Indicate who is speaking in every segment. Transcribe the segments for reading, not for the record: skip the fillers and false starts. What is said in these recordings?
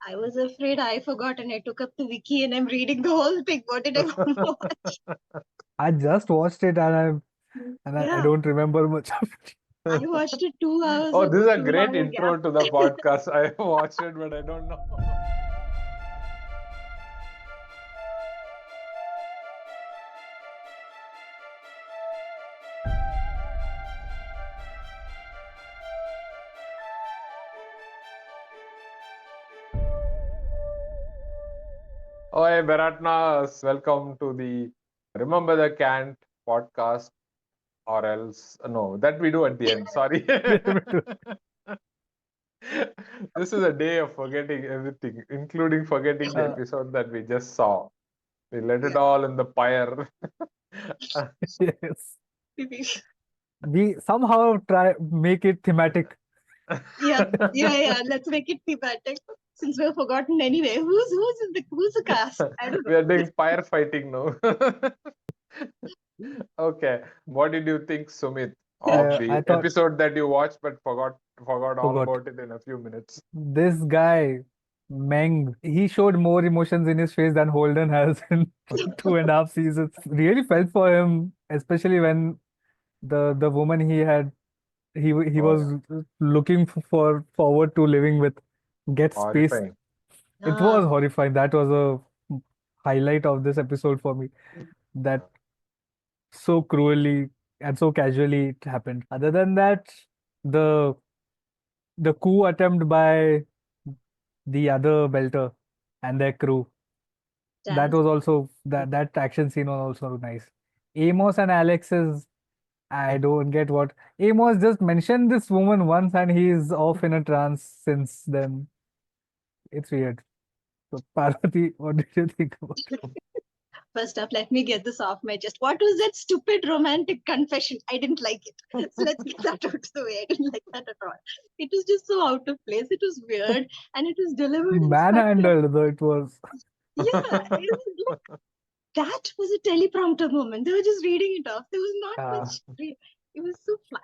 Speaker 1: I was afraid I forgot and I took up the wiki and I'm reading the whole thing. What did I watch?
Speaker 2: I just watched it and I
Speaker 1: Yeah,
Speaker 2: don't remember much of it.
Speaker 1: I watched it 2 hours
Speaker 3: Oh, this
Speaker 1: ago,
Speaker 3: is a
Speaker 1: too
Speaker 3: great
Speaker 1: long a
Speaker 3: intro
Speaker 1: gap.
Speaker 3: to the podcast. I watched it, but I don't know. Oh, hey, Beratnas, welcome to the Remember the Cant podcast, or else, no, that we do at the end. Sorry. This is a day of forgetting everything, including forgetting the episode that we just saw. We let it all in the pyre.
Speaker 2: Yes. We somehow try make it thematic.
Speaker 1: Yeah. Let's make it thematic. Since we've forgotten anyway, who's the cast? I don't
Speaker 3: We are
Speaker 1: know.
Speaker 3: doing firefighting now. Okay, what did you think, Sumit, of
Speaker 2: I
Speaker 3: the
Speaker 2: thought
Speaker 3: episode that you watched but forgot all
Speaker 2: forgot.
Speaker 3: about it in a few minutes?
Speaker 2: This guy, Meng, he showed more emotions in his face than Holden has in 2.5 seasons. Really felt for him, especially when the woman he
Speaker 3: Oh
Speaker 2: was
Speaker 3: yeah,
Speaker 2: looking for forward to living with gets spaced.
Speaker 3: horrifying.
Speaker 2: It was
Speaker 1: Ah,
Speaker 2: horrifying. That was a highlight of this episode for me. That
Speaker 3: Yeah.
Speaker 2: so cruelly and so casually it happened. Other than that, the the coup attempt by the other belter and their crew. That
Speaker 1: Jazz.
Speaker 2: was also that action scene was also nice. Amos and Alex is I don't get what Amos just mentioned this woman once and he's off in a trance since then. It's weird. So Parvati, what did you think about it?
Speaker 1: First up, let me get this off my chest. What was that stupid romantic confession? I didn't like it. So let's get that out of the way. I didn't like that at all. It was just so out of place. It was weird and it was delivered in such a
Speaker 2: Manhandled though it was.
Speaker 1: yeah. It was like, that was a teleprompter moment. They were just reading it off. There was not
Speaker 2: Uh,
Speaker 1: much. It was so flat.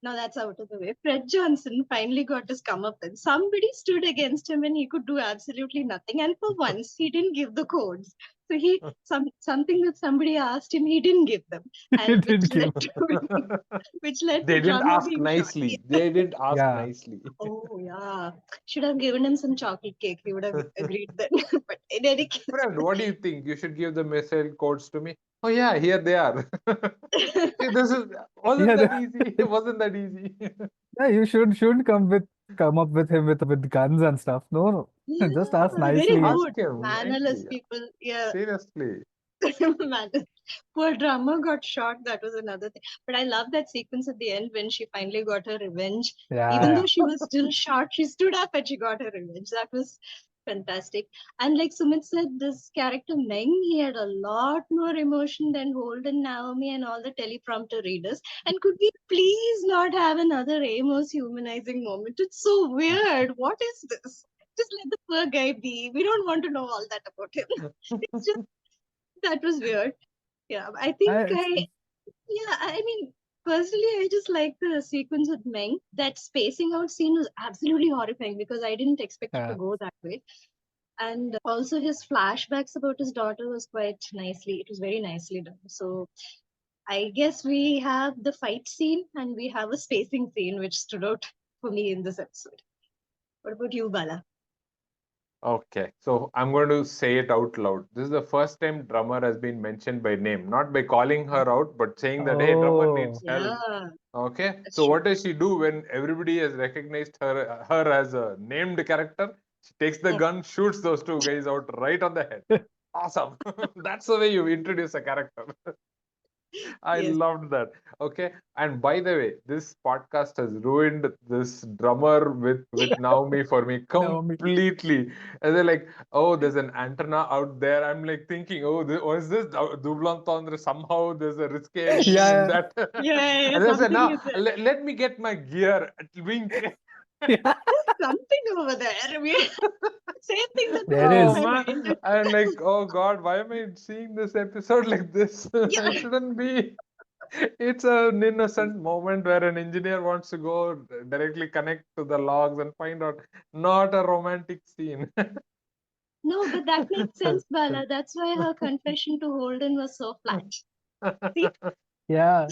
Speaker 1: Now that's out of the way. Fred Johnson finally got his comeuppance. Somebody stood against him and he could do absolutely nothing. And for once, he didn't give the codes. So something that somebody asked him, he didn't give them,
Speaker 2: he
Speaker 1: and
Speaker 2: did give.
Speaker 1: which led
Speaker 3: They
Speaker 1: to
Speaker 3: didn't
Speaker 1: drama
Speaker 3: ask
Speaker 1: being shot.
Speaker 3: nicely. They didn't ask
Speaker 2: Yeah.
Speaker 3: nicely.
Speaker 1: Oh yeah, should have given him some chocolate cake. He would have agreed then. But in any case,
Speaker 3: Friend, what do you think? You should give the missile codes to me. Oh yeah, here they are. See, this is wasn't
Speaker 2: Yeah,
Speaker 3: that easy? Wasn't that easy?
Speaker 2: yeah, you shouldn't come up with him with guns and stuff. No, no. Just
Speaker 1: yeah,
Speaker 2: ask
Speaker 1: very
Speaker 2: nicely.
Speaker 3: Ask
Speaker 1: good.
Speaker 3: him
Speaker 1: Mannerless
Speaker 3: nicely.
Speaker 1: people. Yeah.
Speaker 3: Seriously.
Speaker 1: Man, poor drama got shot. That was another thing. But I love that sequence at the end when she finally got her revenge. Even
Speaker 2: Yeah.
Speaker 1: though she was still shot, she stood up and she got her revenge. That was fantastic. And like Sumit said, this character Meng, he had a lot more emotion than Holden, Naomi, and all the teleprompter readers. And could we please not have another Amos humanizing moment? It's so weird. What is this? Just let the poor guy be. We don't want to know all that about him. It's just that was weird. Yeah,
Speaker 2: It's
Speaker 1: I mean, personally, I just like the sequence with Meng. That spacing out scene was absolutely horrifying because I didn't expect it to
Speaker 2: yeah.
Speaker 1: go that way. And also his flashbacks about his daughter was quite nicely, it was very nicely done. So I guess we have the fight scene and we have a spacing scene which stood out for me in this episode. What about you, Bala?
Speaker 3: Okay, so I'm going to say it out loud. This is the first time drummer has been mentioned by name, not by calling her out, but saying that, hey, drummer needs
Speaker 2: Oh,
Speaker 3: help.
Speaker 1: Yeah,
Speaker 3: Okay,
Speaker 1: that's
Speaker 3: so
Speaker 1: true.
Speaker 3: what does she do when everybody has recognized her as a named character? She takes the gun, shoots those two guys out right on the head. Awesome. That's the way you introduce a character. I
Speaker 1: Yes.
Speaker 3: loved that. Okay. And by the way, this podcast has ruined this drummer with Naomi for me
Speaker 2: Naomi.
Speaker 3: completely. And they're like, oh, there's an antenna out there. I'm like thinking, oh, was this double entendre? Somehow there's a risque meaning in
Speaker 2: Yeah,
Speaker 3: that.
Speaker 1: Yeah,
Speaker 3: And they said,
Speaker 1: something
Speaker 3: no,
Speaker 1: is there.
Speaker 3: let me get my gear. Wink.
Speaker 2: yeah.
Speaker 1: Something over there. Same thing that was
Speaker 2: There
Speaker 1: in
Speaker 3: Oh
Speaker 1: my
Speaker 2: is.
Speaker 1: mind.
Speaker 3: man, I'm like, oh God, why am I seeing this episode like this?
Speaker 1: Yeah,
Speaker 3: I shouldn't be. It's an innocent moment where an engineer wants to go directly connect to the logs and find out. Not a romantic scene.
Speaker 1: No, but that makes sense, Bala. That's why her confession to Holden was so flat. See?
Speaker 2: Yeah.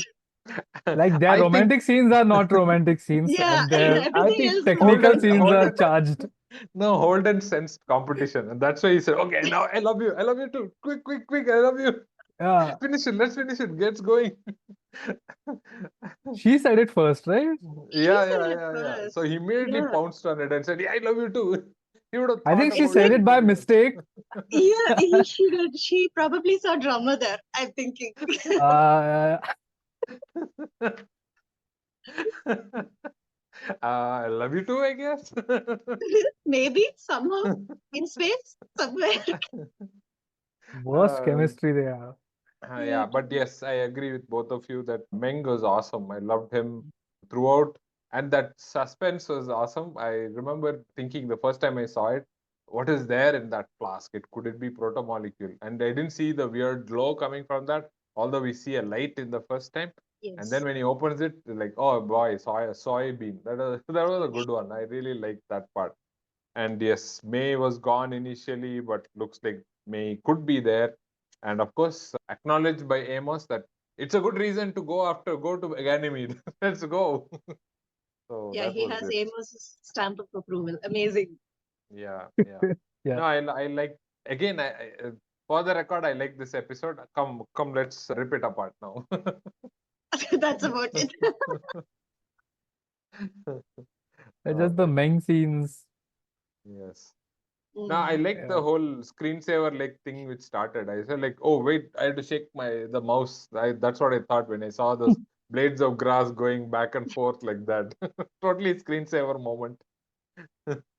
Speaker 2: Like their
Speaker 3: I think
Speaker 2: romantic scenes are not romantic scenes,
Speaker 1: Yeah,
Speaker 2: and their
Speaker 3: I
Speaker 1: everything
Speaker 3: think
Speaker 1: else is
Speaker 2: technical
Speaker 1: romantic.
Speaker 2: scenes are
Speaker 3: Holden
Speaker 2: charged.
Speaker 3: no, Holden sensed competition, and that's why he said, "Okay, now I love you too. Quick, quick, quick, I love you.
Speaker 2: Yeah.
Speaker 3: Finish it. Let's finish it. Gets going."
Speaker 2: She said it first, right?
Speaker 1: She
Speaker 3: Yeah,
Speaker 1: said
Speaker 3: yeah,
Speaker 1: it
Speaker 3: yeah, yeah. So
Speaker 1: first.
Speaker 3: he immediately
Speaker 1: Yeah.
Speaker 3: pounced on it and said, "Yeah, I love you too." He would have
Speaker 2: I
Speaker 3: thought
Speaker 2: think she
Speaker 1: It's
Speaker 3: about
Speaker 2: said
Speaker 3: it
Speaker 1: like,
Speaker 2: it by
Speaker 3: very much.
Speaker 2: mistake.
Speaker 1: yeah, she did. She probably saw drummer there, I'm thinking.
Speaker 2: Uh,
Speaker 3: I love you too, I guess.
Speaker 1: Maybe somehow in space somewhere.
Speaker 2: worst
Speaker 3: Um,
Speaker 2: chemistry they have.
Speaker 3: yeah, but yes, I agree with both of you that Meng was awesome. I loved him throughout, and that suspense was awesome. I remember thinking the first time I saw it, what is there in that flask? Could it be protomolecule? And I didn't see the weird glow coming from that, although we see a light in the first time. And then
Speaker 1: Yes.
Speaker 3: when he opens it, like, oh boy, soybean. That was a good one. I really liked that part. And yes, May was gone initially, but looks like May could be there. And of course, acknowledged by Amos that it's a good reason to go to Ganymede. Let's go. So
Speaker 1: Yeah,
Speaker 3: that
Speaker 1: he
Speaker 3: was
Speaker 1: has
Speaker 3: it.
Speaker 1: Amos's stamp of approval. Amazing.
Speaker 3: Yeah, yeah.
Speaker 2: Yeah.
Speaker 3: No, I like again. For the record, I like this episode. Come, let's rip it apart now.
Speaker 1: That's about it.
Speaker 2: Just the
Speaker 3: Okay.
Speaker 2: Meng scenes.
Speaker 3: Yes. No, I
Speaker 1: Mm.
Speaker 3: like the
Speaker 2: Yeah.
Speaker 3: whole screensaver like thing which started. I said like, oh wait, I had to shake the mouse. That's what I thought when I saw those blades of grass going back and forth like that. Totally screensaver moment.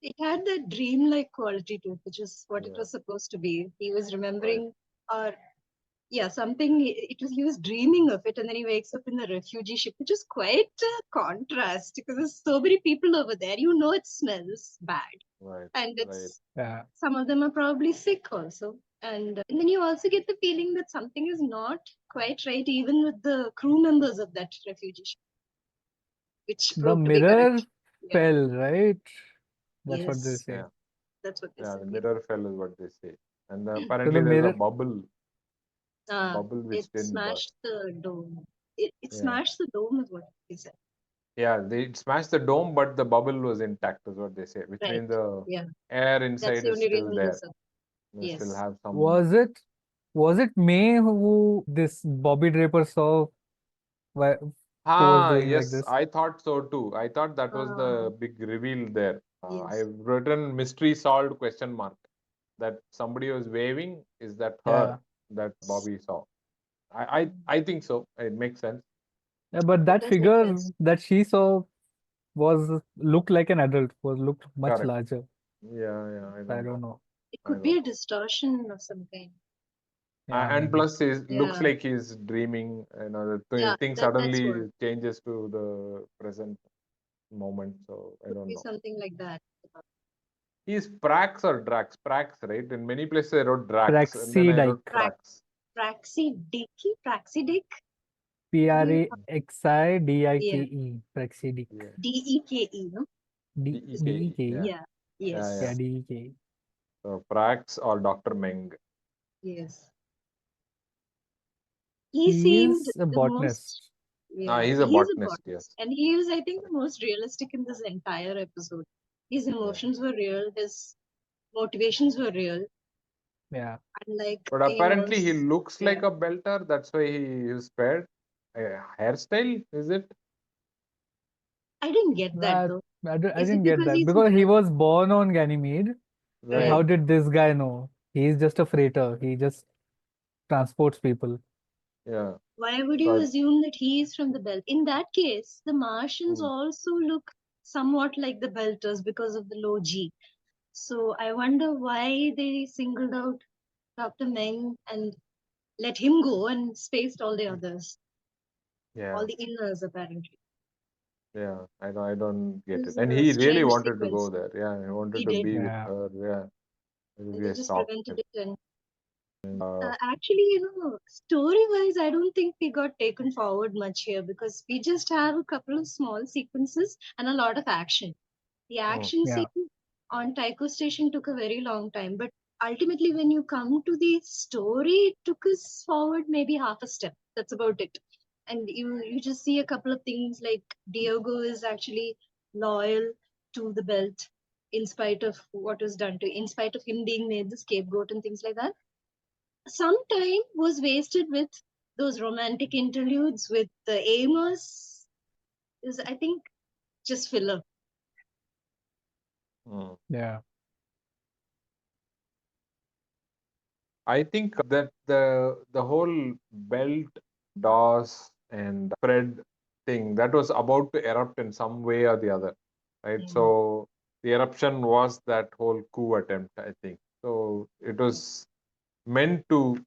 Speaker 1: It had that dreamlike quality to it, which is what it
Speaker 3: Yeah,
Speaker 1: was supposed to be. He was
Speaker 3: right.
Speaker 1: remembering, or yeah, something. He was dreaming of it, and then he wakes up in the refugee ship, which is quite a contrast because there's so many people over there. You know, it smells bad,
Speaker 3: Right,
Speaker 1: and
Speaker 3: right.
Speaker 1: it's
Speaker 2: Yeah.
Speaker 1: some of them are probably sick also, and then you also get the feeling that something is not quite right, even with the crew members of that refugee ship, which
Speaker 2: The
Speaker 1: proved to be correct.
Speaker 2: mirror
Speaker 1: Yeah.
Speaker 2: fell, right? That's what they
Speaker 1: Yes,
Speaker 2: say.
Speaker 3: Yeah,
Speaker 1: that's what they
Speaker 3: yeah.
Speaker 1: said.
Speaker 3: The
Speaker 1: Yeah.
Speaker 3: mirror fell is what they say, and
Speaker 2: So the
Speaker 3: apparently there's a
Speaker 2: mirror,
Speaker 3: bubble which
Speaker 1: It
Speaker 3: didn't burst.
Speaker 1: smashed the dome. It
Speaker 3: Yeah,
Speaker 1: smashed the dome, is what they said.
Speaker 3: yeah. They smashed the dome, but the bubble was intact, is what they say, which
Speaker 1: Right.
Speaker 3: means the
Speaker 1: Yeah.
Speaker 3: air
Speaker 1: That's
Speaker 3: inside
Speaker 1: the
Speaker 3: is
Speaker 1: only
Speaker 3: still
Speaker 1: reason they
Speaker 3: there.
Speaker 1: said.
Speaker 3: They still
Speaker 1: Yes.
Speaker 3: have some.
Speaker 2: was it May who this Bobbie Draper saw who was
Speaker 3: Ah,
Speaker 2: doing like
Speaker 3: yes,
Speaker 2: this?
Speaker 3: I thought so too. I thought that was
Speaker 1: Uh,
Speaker 3: the big reveal there.
Speaker 1: yes.
Speaker 3: I've written mystery solved question mark that somebody was waving. Is that her
Speaker 2: Yeah.
Speaker 3: that Bobby saw? I think so. It makes sense.
Speaker 2: Yeah, but
Speaker 1: It
Speaker 2: that
Speaker 1: does make
Speaker 2: figure
Speaker 1: sense.
Speaker 2: that she saw was looked like an adult, was looked much
Speaker 3: Correct.
Speaker 2: larger.
Speaker 3: Yeah, yeah. I
Speaker 2: I
Speaker 3: don't
Speaker 2: don't
Speaker 3: know.
Speaker 2: know.
Speaker 1: It
Speaker 3: I
Speaker 1: could be
Speaker 3: don't
Speaker 1: a
Speaker 3: know.
Speaker 1: distortion of some kind.
Speaker 2: Yeah,
Speaker 3: And
Speaker 2: maybe.
Speaker 3: plus, he looks
Speaker 1: Yeah.
Speaker 3: like he's dreaming. The
Speaker 1: Yeah.
Speaker 3: thing
Speaker 1: That's what.
Speaker 3: suddenly changes to the present moment. So I
Speaker 1: Could
Speaker 3: don't
Speaker 1: be
Speaker 3: know.
Speaker 1: something like that.
Speaker 3: He's Prax or Drax? Prax, right? In many places I wrote Drax and then I wrote
Speaker 2: Praxidike.
Speaker 1: Prax
Speaker 3: Prax.
Speaker 1: Praxidiki? Praxidic? Yeah.
Speaker 2: Praxidike. Praxidike.
Speaker 3: Yeah.
Speaker 1: Deke, no?
Speaker 3: DEKE. Yeah.
Speaker 2: Deke.
Speaker 1: Yeah.
Speaker 3: Yeah,
Speaker 1: Yes.
Speaker 3: yeah.
Speaker 2: Yeah, Deke.
Speaker 3: So Prax or Dr. Meng.
Speaker 1: Yes. He
Speaker 2: He
Speaker 1: seemed
Speaker 2: is a
Speaker 1: the most,
Speaker 2: botanist.
Speaker 3: Ah,
Speaker 1: yeah,
Speaker 3: he's a
Speaker 1: he's a
Speaker 3: botanist,
Speaker 1: botanist.
Speaker 3: yes.
Speaker 1: And he was, I think, the most realistic in this entire episode. His
Speaker 3: Yeah.
Speaker 1: emotions were real, his motivations were real.
Speaker 2: Yeah.
Speaker 1: Unlike
Speaker 3: But apparently he
Speaker 1: Amos,
Speaker 3: looks
Speaker 1: yeah,
Speaker 3: like a belter. That's why he is spared. Hairstyle, is it?
Speaker 1: I didn't get that
Speaker 2: That
Speaker 1: though.
Speaker 2: I
Speaker 1: Is it
Speaker 2: didn't get
Speaker 1: because
Speaker 2: that
Speaker 1: he's
Speaker 2: because he
Speaker 1: bald?
Speaker 2: was born on Ganymede. But
Speaker 3: Right.
Speaker 2: how
Speaker 1: Right.
Speaker 2: did this guy know? He's just a freighter. He just transports people.
Speaker 3: Yeah.
Speaker 1: Why would you
Speaker 3: So,
Speaker 1: assume that he is from the belt? In that case, the Martians
Speaker 3: hmm,
Speaker 1: also look somewhat like the Belters because of the low G. So I wonder why they singled out Dr. Meng and let him go and spaced all the others,
Speaker 3: yeah.
Speaker 1: all the inners apparently.
Speaker 3: Yeah. I don't
Speaker 1: It
Speaker 3: get it.
Speaker 1: was
Speaker 3: And
Speaker 1: a
Speaker 3: he really
Speaker 1: strange
Speaker 3: wanted to go
Speaker 1: sequence.
Speaker 3: there. Yeah. He wanted
Speaker 1: he
Speaker 3: to
Speaker 1: did,
Speaker 3: be with
Speaker 2: Yeah.
Speaker 3: her. Yeah. It will
Speaker 1: and
Speaker 3: be
Speaker 1: they
Speaker 3: a
Speaker 1: just
Speaker 3: shock.
Speaker 1: prevented it. And Actually, story-wise, I don't think we got taken forward much here because we just have a couple of small sequences and a lot of action. The action
Speaker 2: Yeah.
Speaker 1: scene on Tycho Station took a very long time, but ultimately, when you come to the story, it took us forward maybe half a step. That's about it. And you just see a couple of things like Diego is actually loyal to the belt in spite of what was done to, in spite of him being made the scapegoat and things like that. Some time was wasted with those romantic interludes with the Amos. Is I think just filler.
Speaker 2: Yeah.
Speaker 3: I think that the whole belt, Dawes and Fred thing that was about to erupt in some way or the other, right?
Speaker 1: Mm.
Speaker 3: So the eruption was that whole coup attempt, I think. So it was meant to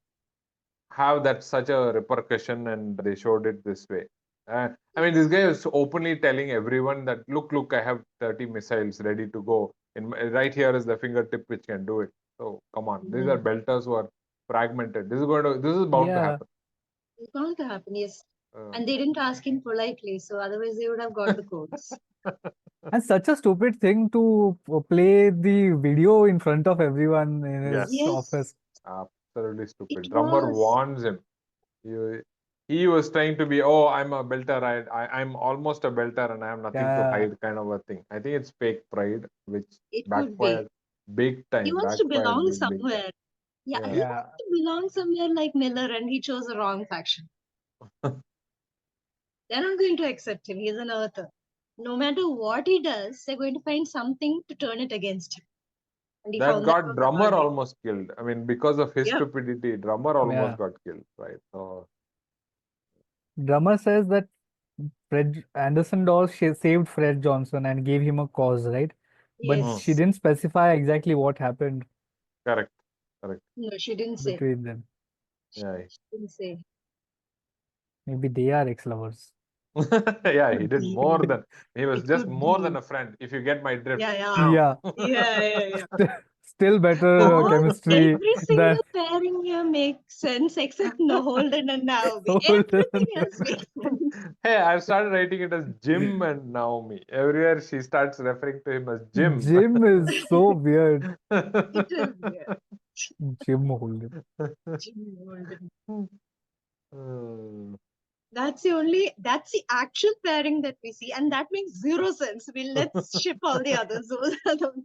Speaker 3: have that such a repercussion, and they showed it this way. I mean, this guy is openly telling everyone that look, I have 30 missiles ready to go. Right here is the fingertip which can do it. So come on, these are belters who are fragmented. This is bound to
Speaker 2: Yeah.
Speaker 3: happen.
Speaker 1: It's going to happen, yes. And they didn't ask him politely, so otherwise they would have got the codes.
Speaker 2: And such a stupid thing to play the video in front of everyone in his
Speaker 3: Yes.
Speaker 2: office.
Speaker 3: Absolutely stupid.
Speaker 1: It
Speaker 3: Drummer
Speaker 1: was.
Speaker 3: warns him. He was trying to be, oh, I'm a belter. I'm almost a belter, and I have nothing to
Speaker 2: Yeah.
Speaker 3: hide, kind of a thing. I think it's fake pride, which
Speaker 1: It could be.
Speaker 3: backfired big time.
Speaker 1: He wants to
Speaker 3: Backfired
Speaker 1: belong
Speaker 3: big time.
Speaker 1: somewhere. Yeah, he
Speaker 2: Yeah.
Speaker 1: wants to belong somewhere like Miller, and he chose the wrong faction. They're not going to accept him. He's an earther. No matter what he does, they're going to find something to turn it against him. And he
Speaker 3: That
Speaker 1: found
Speaker 3: got
Speaker 1: out
Speaker 3: Drummer
Speaker 1: hard way.
Speaker 3: almost killed. I mean, because of his
Speaker 1: Yep.
Speaker 3: stupidity, Drummer almost
Speaker 2: Yeah.
Speaker 3: got killed, right? So
Speaker 2: Drummer says that Anderson Dawes saved Fred Johnson and gave him a cause, right? But she
Speaker 1: Yes.
Speaker 2: didn't specify exactly what happened
Speaker 3: correct.
Speaker 1: No, she didn't say.
Speaker 2: between them.
Speaker 3: Yeah.
Speaker 1: She didn't say.
Speaker 2: Maybe they are ex-lovers.
Speaker 3: Yeah, he
Speaker 1: Could
Speaker 3: did
Speaker 1: be.
Speaker 3: more than he was
Speaker 1: It
Speaker 3: just
Speaker 1: could
Speaker 3: more
Speaker 1: be.
Speaker 3: than a friend, if you get my drift.
Speaker 1: Yeah.
Speaker 2: Yeah.
Speaker 1: Yeah.
Speaker 2: Still better
Speaker 1: All,
Speaker 2: chemistry
Speaker 1: every
Speaker 2: than
Speaker 1: single pairing here makes sense except no Holden and Naomi. Everything else makes sense.
Speaker 3: Hey, I've started writing it as Jim and Naomi. Everywhere she starts referring to him as Jim.
Speaker 2: Jim is so weird.
Speaker 1: It is weird.
Speaker 2: Jim Holden.
Speaker 1: Jim Holden.
Speaker 3: Hmm.
Speaker 1: That's the actual pairing that we see, and that makes zero sense. Let's ship all the others. Those are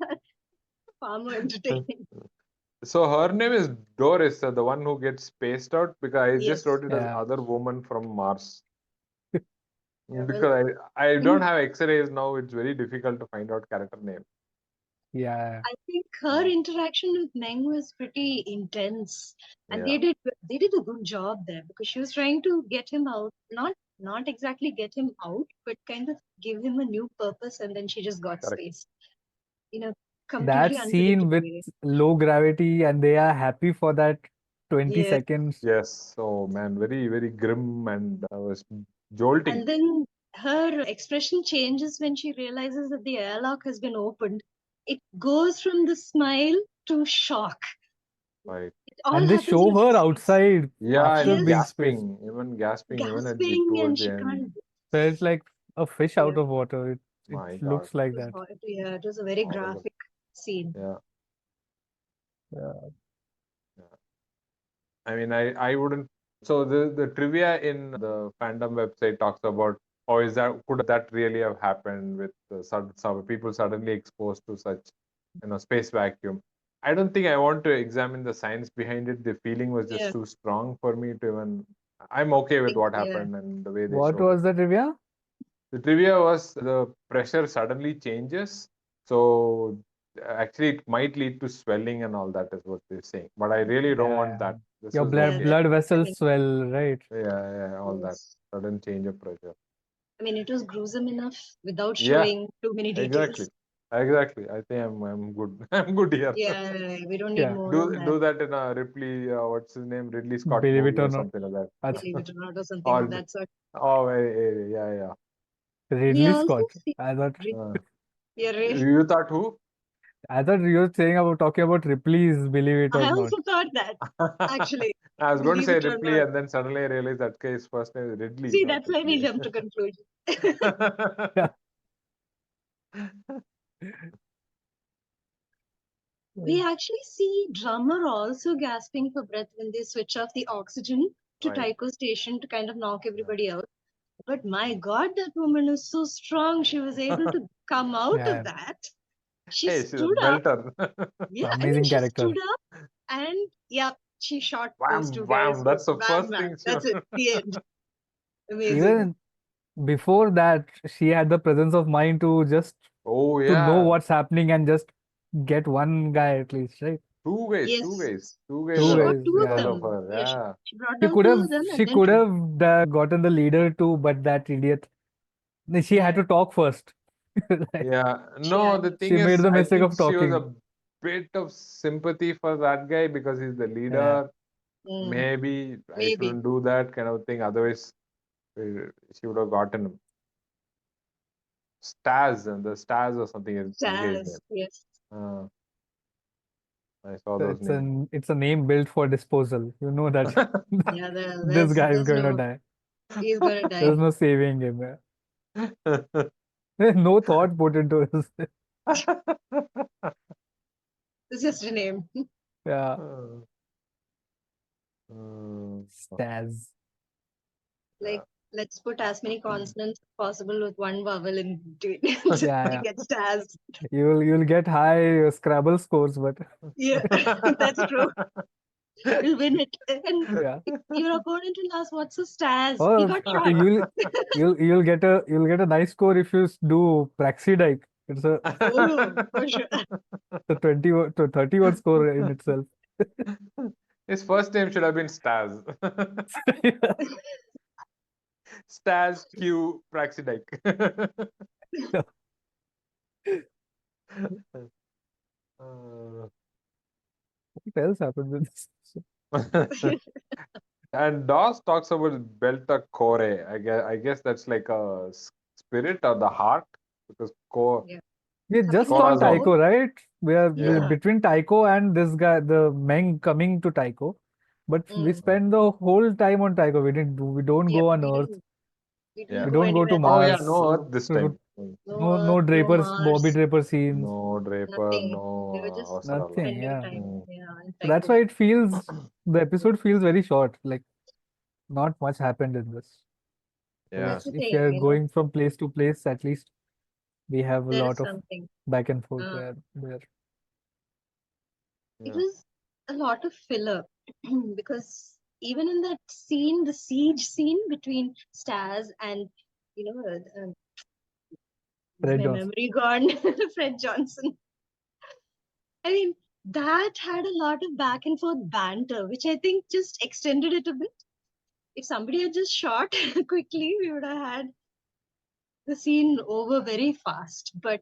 Speaker 1: far more entertaining.
Speaker 3: So her name is Doris, the one who gets spaced out, because I just
Speaker 1: Yes.
Speaker 3: wrote it as
Speaker 2: Yeah.
Speaker 3: other woman from Mars.
Speaker 1: Yeah, well,
Speaker 3: Because I don't have X-rays now, it's very difficult to find out character name.
Speaker 2: Yeah.
Speaker 1: I think her interaction with Meng was pretty intense, and
Speaker 3: Yeah.
Speaker 1: they did a good job there because she was trying to get him out, not exactly get him out, but kind of give him a new purpose, and then she just got
Speaker 3: Correct.
Speaker 1: spaced. You know,
Speaker 2: That
Speaker 1: completely
Speaker 2: scene with
Speaker 1: unpredictable.
Speaker 2: low gravity and they are happy for that 20
Speaker 1: Yes.
Speaker 2: seconds.
Speaker 3: Yes. Oh man, very, very grim and was jolting.
Speaker 1: And then her expression changes when she realizes that the airlock has been opened. It goes from the smile to shock.
Speaker 3: Right.
Speaker 1: It all
Speaker 2: And they
Speaker 1: happens
Speaker 2: show
Speaker 1: in
Speaker 2: her
Speaker 1: a
Speaker 2: outside
Speaker 3: Yeah,
Speaker 2: after
Speaker 3: and
Speaker 2: being spaced.
Speaker 3: gasping, even at the
Speaker 1: gasping, and
Speaker 3: towards the
Speaker 1: she
Speaker 3: end.
Speaker 1: can't.
Speaker 2: Felt like a fish out
Speaker 1: Yeah.
Speaker 2: of water. It
Speaker 3: My God.
Speaker 2: looks like
Speaker 1: It was
Speaker 2: that.
Speaker 1: hor- Yeah, it was a very
Speaker 3: Horrible.
Speaker 1: graphic scene.
Speaker 3: Yeah.
Speaker 2: Yeah.
Speaker 3: I mean, I wouldn't. So the trivia in the fandom website talks about, oh, could that really have happened with some people suddenly exposed to such, space vacuum? I don't think I want to examine the science behind it. The feeling was just
Speaker 1: Yeah.
Speaker 3: too strong for me to even. I'm okay with what
Speaker 1: Yeah.
Speaker 3: happened and the way they
Speaker 2: What
Speaker 3: showed
Speaker 2: was
Speaker 3: it.
Speaker 2: the trivia?
Speaker 3: The trivia was the pressure suddenly changes, so actually it might lead to swelling and all that is what they're saying. But I really don't want
Speaker 2: Yeah.
Speaker 3: that. This
Speaker 2: Your
Speaker 3: is
Speaker 2: blood
Speaker 3: okay.
Speaker 2: blood
Speaker 1: I
Speaker 2: vessels
Speaker 1: mean,
Speaker 2: swell, right?
Speaker 3: Yeah, all that
Speaker 1: yes.
Speaker 3: sudden change of pressure.
Speaker 1: I mean, it was gruesome enough without
Speaker 3: Yeah,
Speaker 1: showing too many details.
Speaker 3: exactly. I think I'm good. I'm good here.
Speaker 1: Yeah, we don't need
Speaker 2: Yeah.
Speaker 1: more on that.
Speaker 3: Do that in a Ripley, what's his name, Ridley Scott
Speaker 2: Believe
Speaker 3: movie
Speaker 2: it or
Speaker 3: or
Speaker 2: not.
Speaker 3: something like that.
Speaker 2: That's
Speaker 1: Believe it or not, or something
Speaker 3: Or
Speaker 1: of that sort.
Speaker 3: oh, yeah.
Speaker 1: He
Speaker 2: Ridley
Speaker 1: also
Speaker 2: Scott.
Speaker 1: se-
Speaker 2: I thought
Speaker 1: re-
Speaker 3: Uh,
Speaker 1: yeah, re-
Speaker 3: you thought who?
Speaker 2: I thought you were talking about Ripley's Believe It or
Speaker 1: I
Speaker 2: Not.
Speaker 1: also thought that, actually.
Speaker 3: I was going to
Speaker 1: Believe
Speaker 3: say
Speaker 1: it or
Speaker 3: Ripley,
Speaker 1: not.
Speaker 3: and then suddenly I realized that guy's first name is Ridley,
Speaker 1: See,
Speaker 3: not
Speaker 1: that's why we
Speaker 3: Ripley.
Speaker 1: jumped to conclusion.
Speaker 2: Yeah.
Speaker 1: We actually see drummer also gasping for breath when they switch off the oxygen to
Speaker 3: Right.
Speaker 1: Tycho Station to kind of knock everybody out. But my God, that woman is so strong. She was able to come out
Speaker 2: Yeah.
Speaker 1: of that. She
Speaker 3: Hey, she's a
Speaker 1: stood up.
Speaker 3: belter.
Speaker 1: Yeah, I mean,
Speaker 2: Amazing
Speaker 1: she
Speaker 2: character.
Speaker 1: stood up and yeah, she shot those two
Speaker 3: Wham,
Speaker 1: guys
Speaker 3: wham.
Speaker 1: with
Speaker 3: That's the
Speaker 1: bam,
Speaker 3: first
Speaker 1: bam.
Speaker 3: thing.
Speaker 1: That's it. The end. Amazing.
Speaker 2: Even before that, she had the presence of mind to just
Speaker 3: Oh,
Speaker 2: to know
Speaker 3: yeah.
Speaker 2: what's happening and just get one guy at least, right?
Speaker 3: Two guys,
Speaker 1: Yes.
Speaker 3: two guys. Two
Speaker 1: She
Speaker 3: guys
Speaker 2: Two
Speaker 1: got
Speaker 3: are
Speaker 2: guys,
Speaker 1: two of
Speaker 2: yeah.
Speaker 3: because
Speaker 1: them.
Speaker 3: of her.
Speaker 1: Yeah,
Speaker 3: Yeah.
Speaker 1: she brought
Speaker 2: She
Speaker 1: down
Speaker 2: could
Speaker 1: two
Speaker 2: have
Speaker 1: of them
Speaker 2: she
Speaker 1: and then
Speaker 2: could
Speaker 1: two.
Speaker 2: have gotten the leader too, but that idiot, she had
Speaker 1: Yeah.
Speaker 2: to talk first. Like,
Speaker 3: Yeah.
Speaker 1: She
Speaker 3: No,
Speaker 1: had
Speaker 3: the
Speaker 1: to.
Speaker 2: she
Speaker 3: thing
Speaker 2: made
Speaker 3: is,
Speaker 2: the
Speaker 3: I
Speaker 2: mistake
Speaker 3: think
Speaker 2: of
Speaker 3: she was a
Speaker 2: talking.
Speaker 3: bit of sympathy for that guy because he's the
Speaker 2: Yeah.
Speaker 3: leader.
Speaker 1: Mm,
Speaker 3: Maybe I
Speaker 1: maybe.
Speaker 3: shouldn't do that kind of thing. Otherwise, she would have gotten him. Staz, and the Staz or something is the guy's
Speaker 1: Jazz.
Speaker 3: name.
Speaker 1: Yes.
Speaker 3: I saw
Speaker 2: So
Speaker 3: those names.
Speaker 2: it's a name built for disposal. You know that
Speaker 1: Yeah,
Speaker 2: this guy is
Speaker 1: there's
Speaker 2: going to
Speaker 1: no,
Speaker 2: die.
Speaker 1: he's gonna die.
Speaker 2: There's no saving him. There's no thought put into it.
Speaker 1: It's just a name.
Speaker 2: Yeah.
Speaker 3: Uh,
Speaker 2: Staz.
Speaker 1: Like, let's put as many consonants as possible with one vowel in between. Just
Speaker 2: Yeah,
Speaker 1: to get stars.
Speaker 2: you'll get high Scrabble scores, but
Speaker 1: Yeah, that's true. You'll win it. And
Speaker 2: yeah.
Speaker 1: your opponent will ask, what's a stars? He
Speaker 2: Oh,
Speaker 1: got shot.
Speaker 2: you'll get a nice score if you do Praxidike. It's
Speaker 1: Oh, for sure.
Speaker 2: a 20 to 31 score in itself.
Speaker 3: His first name should have been Staz. Staz Q Praxidike.
Speaker 2: What else happened with this?
Speaker 3: And Dawes talks about Belta Core. I guess that's like a spirit or the heart because core.
Speaker 1: Yeah.
Speaker 2: We're just
Speaker 1: Something
Speaker 2: on
Speaker 3: Corazon.
Speaker 2: Tycho, right? we're
Speaker 1: Yeah.
Speaker 2: between Tycho and this guy, the Meng coming to Tycho. But we
Speaker 1: Mm.
Speaker 2: spend the whole time on Tycho. We don't
Speaker 1: Yep,
Speaker 2: go on
Speaker 1: we
Speaker 2: Earth.
Speaker 1: didn't, we
Speaker 3: Yeah.
Speaker 1: didn't
Speaker 2: We
Speaker 1: go
Speaker 2: don't go to
Speaker 1: anywhere
Speaker 3: Oh
Speaker 1: else.
Speaker 3: yeah,
Speaker 2: Mars.
Speaker 3: no Earth this time.
Speaker 1: No Earth, no
Speaker 2: Drapers, Bobbie
Speaker 1: Mars,
Speaker 2: Draper scenes.
Speaker 3: No Draper,
Speaker 1: nothing.
Speaker 3: no
Speaker 1: We were just
Speaker 3: Avasarala.
Speaker 2: Nothing,
Speaker 1: spending
Speaker 2: yeah.
Speaker 1: time. Yeah, in
Speaker 2: So that's
Speaker 1: Tycho.
Speaker 2: why the episode feels very short. Like, not much happened in this.
Speaker 3: Yeah.
Speaker 1: That's the
Speaker 2: If
Speaker 1: thing,
Speaker 2: you're
Speaker 1: you know,
Speaker 2: going from place to place, at least we have a
Speaker 1: there is
Speaker 2: lot of
Speaker 1: something.
Speaker 2: back and forth
Speaker 1: Uh,
Speaker 2: there.
Speaker 1: It
Speaker 3: Yeah.
Speaker 1: was a lot of filler because even in that scene, the siege scene between Stars and, you know,
Speaker 2: Fred
Speaker 1: my
Speaker 2: Johnson.
Speaker 1: memory gone, Fred Johnson. I mean, that had a lot of back and forth banter, which I think just extended it a bit. If somebody had just shot quickly, we would have had the scene over very fast. But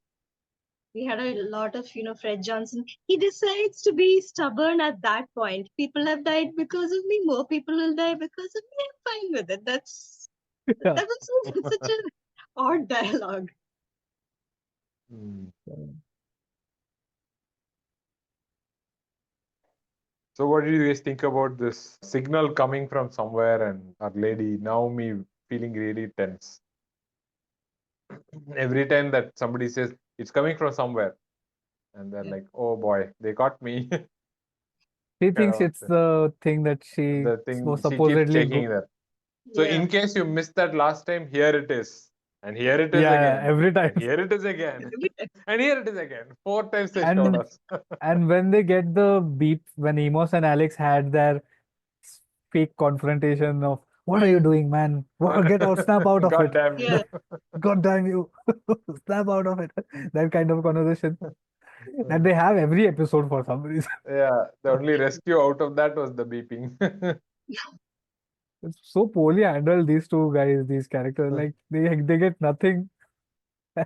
Speaker 1: we had a lot of, Fred Johnson. He decides to be stubborn at that point. People have died because of me. More people will die because of me. I'm fine with it.
Speaker 2: Yeah.
Speaker 1: That was such an odd dialogue.
Speaker 3: Hmm. So what do you guys think about this signal coming from somewhere and our lady Naomi feeling really tense? Every time that somebody says it's coming from somewhere, and they're
Speaker 1: Yeah.
Speaker 3: like, "Oh boy, they got me."
Speaker 2: She thinks it's the thing that she
Speaker 3: The thing
Speaker 2: was
Speaker 3: she keeps
Speaker 2: supposedly
Speaker 3: checking that. So
Speaker 1: Yeah.
Speaker 3: in case you missed that last time, here it is, and here it is
Speaker 2: Yeah,
Speaker 3: again,
Speaker 2: every
Speaker 3: and
Speaker 2: time.
Speaker 3: here it is again, and here it is again. 4 times they
Speaker 2: And-
Speaker 3: showed us.
Speaker 2: And when they get the beep, when Amos and Alex had their fake confrontation of, what are you doing, man? Get out, snap out of
Speaker 3: God
Speaker 2: it.
Speaker 3: damn you.
Speaker 1: Yeah.
Speaker 2: God damn you. Snap out of it. That kind of conversation that they have every episode for some reason.
Speaker 3: Yeah, the only rescue out of that was the beeping.
Speaker 2: It's so poorly handled, these two guys, these characters. Like, they get nothing.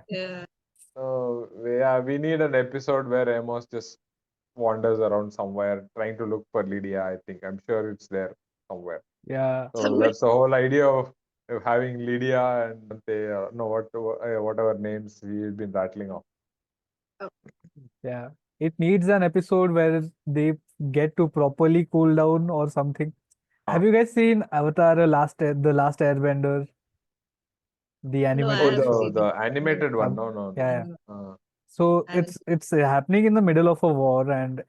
Speaker 1: Yeah.
Speaker 3: So yeah, we need an episode where Amos just wanders around somewhere trying to look for Lydia. I think I'm sure it's there somewhere.
Speaker 2: Yeah.
Speaker 3: So that's the whole idea of having Lydia and they no whatever names we've been rattling off.
Speaker 2: Yeah. It needs an episode where they get to properly cool down or something. Have you guys seen Avatar: The Last Airbender, the
Speaker 1: No, I
Speaker 3: Oh,
Speaker 2: animated
Speaker 1: haven't
Speaker 2: show?
Speaker 1: seen it.
Speaker 3: the
Speaker 1: No,
Speaker 3: animated one.
Speaker 2: Um,
Speaker 3: No, no,
Speaker 2: yeah,
Speaker 3: no.
Speaker 2: yeah.
Speaker 1: no,
Speaker 2: So
Speaker 1: I haven't
Speaker 2: it's happening in the middle of a war, and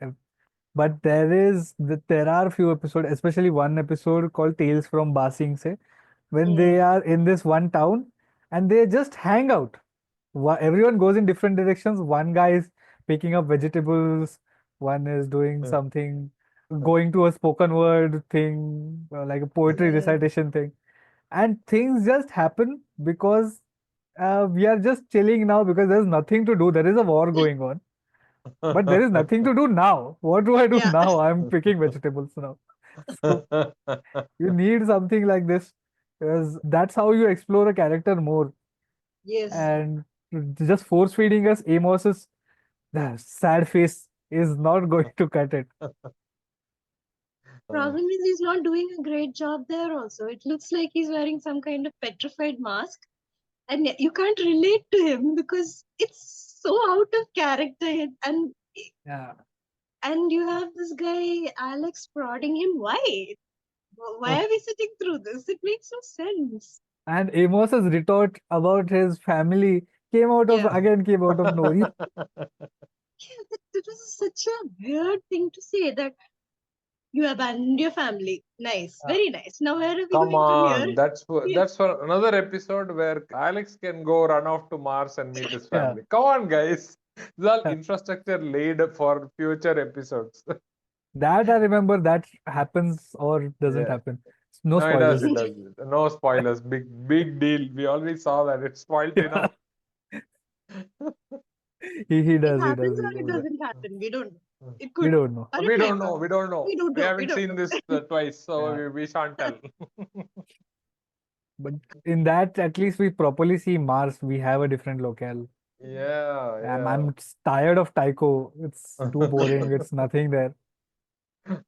Speaker 2: but there are a few episodes, especially one episode called Tales from Ba Sing Se, when
Speaker 1: seen
Speaker 2: they
Speaker 1: it.
Speaker 2: are in this one town and they just hang out. Everyone goes in different directions. One guy is picking up vegetables, one is doing something, going to a spoken word thing, like a poetry
Speaker 1: Yeah.
Speaker 2: recitation thing, and things just happen because we are just chilling now because there's nothing to do. There is a war going on, but there is nothing to do now. What do I do
Speaker 1: Yeah.
Speaker 2: now? I'm picking vegetables now. So you need something like this because that's how you explore a character more.
Speaker 1: Yes.
Speaker 2: And just force feeding us Amos's sad face is not going to cut it.
Speaker 1: Problem is he's not doing a great job there also. It looks like he's wearing some kind of petrified mask. And you can't relate to him because it's so out of character.
Speaker 2: Yeah.
Speaker 1: And you have this guy, Alex, prodding him. Why? Why are we sitting through this? It makes no sense.
Speaker 2: And Amos's retort about his family
Speaker 1: Yeah.
Speaker 2: came out of nowhere.
Speaker 1: Yeah, that was such a weird thing to say that you abandoned your family. Nice. Very nice. Now where are we
Speaker 3: Come
Speaker 1: going from here?
Speaker 3: on,
Speaker 1: Yeah.
Speaker 3: that's for another episode where Alex can go run off to Mars and meet his
Speaker 2: Yeah.
Speaker 3: family. Come on, guys. This is all
Speaker 2: Yeah.
Speaker 3: infrastructure laid for future episodes.
Speaker 2: That I remember that happens or doesn't
Speaker 3: Yeah.
Speaker 2: happen. No
Speaker 3: No, it does,
Speaker 2: spoilers.
Speaker 3: it does. No spoilers. Big deal. We already saw that. It's spoiled enough.
Speaker 2: He
Speaker 1: It
Speaker 2: does, he does,
Speaker 1: happens
Speaker 2: he
Speaker 1: or it
Speaker 2: does.
Speaker 1: doesn't happen. We don't know. It
Speaker 2: We
Speaker 1: could.
Speaker 2: don't know.
Speaker 1: Or it
Speaker 3: We
Speaker 1: might
Speaker 3: don't know.
Speaker 1: not.
Speaker 3: We don't know.
Speaker 1: We don't
Speaker 3: We
Speaker 1: know. We
Speaker 3: haven't
Speaker 1: don't
Speaker 3: seen
Speaker 1: know.
Speaker 3: this twice, so
Speaker 2: Yeah.
Speaker 3: we shan't tell.
Speaker 2: But in that, at least we properly see Mars. We have a different locale. I'm tired of Tycho. It's too boring. It's nothing there.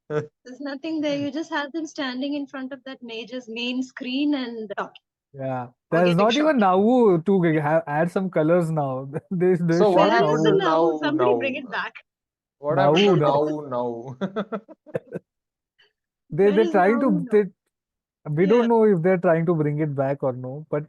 Speaker 1: There's nothing there. You just have them standing in front of that major's main screen and talking
Speaker 2: Yeah.
Speaker 1: or
Speaker 2: There's
Speaker 1: getting
Speaker 2: not
Speaker 1: shot.
Speaker 2: even Nauvoo to add some colors now. They
Speaker 3: So what
Speaker 2: shot
Speaker 1: Where is the
Speaker 3: happened to
Speaker 2: Nauvoo.
Speaker 1: now?
Speaker 3: now?
Speaker 1: Somebody bring it
Speaker 3: Now,
Speaker 1: back.
Speaker 3: what happened to
Speaker 2: Nauvoo now.
Speaker 3: now?
Speaker 1: Where
Speaker 2: They're
Speaker 1: is
Speaker 2: trying
Speaker 1: now?
Speaker 2: to
Speaker 1: No.
Speaker 2: we
Speaker 1: Yeah.
Speaker 2: don't know if they're trying to bring it back or no, but